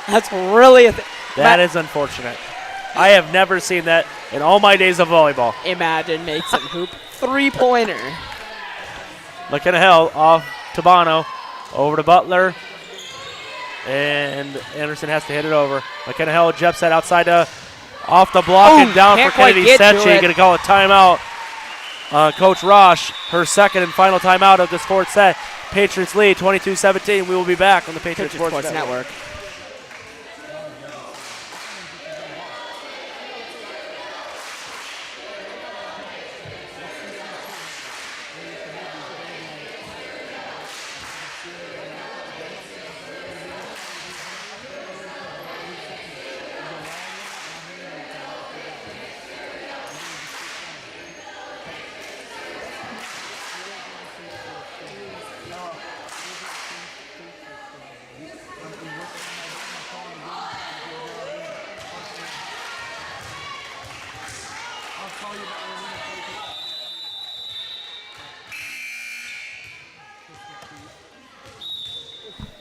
That's really a thing. That is unfortunate. I have never seen that in all my days of volleyball. Imagine makes it hoop. Three-pointer. McKenna Hill off to Bono. Over to Butler. And Anderson has to hit it over. McKenna Hill jump set outside off the block and down for can't Kennedy quite get to Setchi. it. Going to call a timeout. Coach Rosh, her second and final timeout of this fourth set. Patriots lead 22-17. We will be back on the Patriots Sports Network.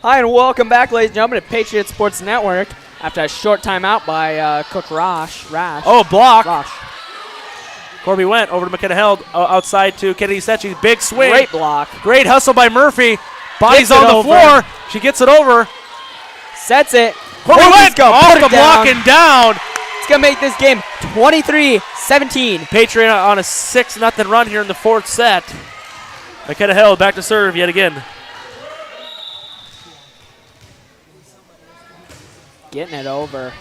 Hi, and welcome back, ladies and gentlemen, to Patriot Sports Network. After a short timeout by Coach Rash. Oh, block. Rosh. Corby went over to McKenna Hill, outside to Kennedy Setchi. Big swing. Great block. Great hustle by Murphy. Body's Gets it on the over. floor. She gets it over. Sets it. Corby Corby's went gonna off put the it block down. and down. It's going to make this game 23-17. Patriot on a 6-0 run here in the fourth set. McKenna Hill back to serve yet again. Getting it over.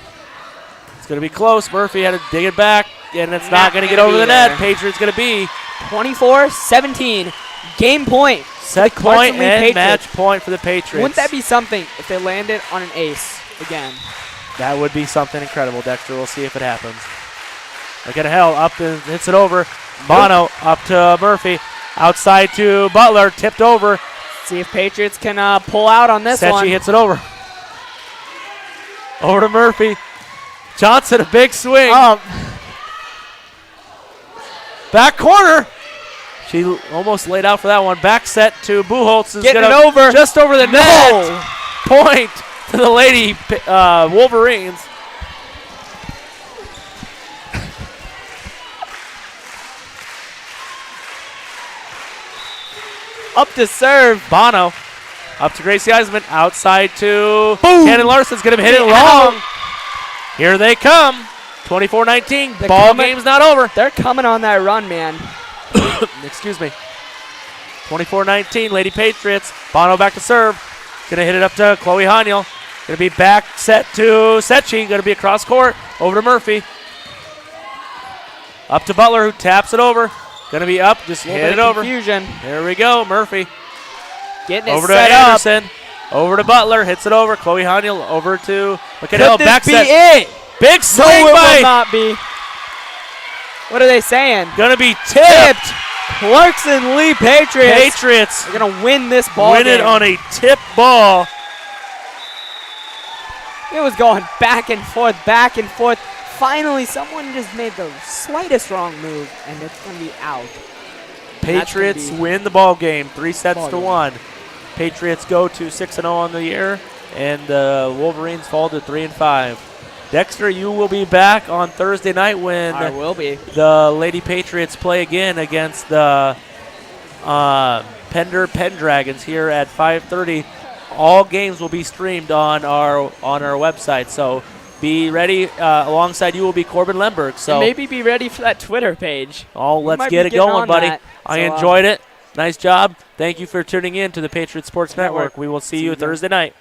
It's going to be close. Murphy had to dig it back, and it's not going to get gonna over be the net. there. Patriots going to be 24-17. Game point. set The point Clarkson-Leigh and Patriots. match point for the Patriots. Wouldn't that be something if they landed on an ace again? That would be something incredible, Dexter. We'll see if it happens. McKenna Hill up and hits it over. Bono up to Murphy. Outside to Butler. Tipped over. See if Patriots can pull out on this Setchi one. hits it over. Over to Murphy. Johnson, a big swing. Back corner. She almost laid out for that one. Back set to Buchholz. Getting it over. Just over the No. net. Point to the Lady Wolverines. Up to serve. Bono up to Gracie Eisman. Outside to Boom. Cannon Larson's going to hit it Out. long. Here they come. 24-19. They're Ball coming. game's not over. They're coming on that run, man. Excuse me. 24-19, Lady Patriots. Bono back to serve. Going to hit it up to Chloe Haniel. Going to be back set to Setchi. Going to be across court. Over to Murphy. Up to Butler, who taps it over. Going to be up. Just hit it over. Confusion. There we go. Murphy. Getting it Over to set up. Anderson. Over to Butler. Hits it over. Chloe Haniel over to McKenna Hill. Could Back this set. be it? Big No, swing it will by. not be. What are they saying? Going to be tipped. Clarkson-Leigh Patriots. Patriots They're going to win this ball win game. it on a tip ball. It was going back and forth, back and forth. Finally, someone just made the slightest wrong move, and it's going to be out. Patriots gonna be win the ball game, 3-1. ball game. Patriots go to 6-0 on the year, and the Wolverines fall to 3-5. Dexter, you will be back on Thursday night when I will be. the Lady Patriots play again against the Pender Pendragons here at 5:30. All games will be streamed on our website, so be ready. Alongside you will be Corbin Lemberg. So And maybe be ready for that Twitter page. let's might get be it getting going, on buddy. that. I So, enjoyed it. Nice job. Thank you for tuning in to the Patriot Sports Network. We will see you Thursday night.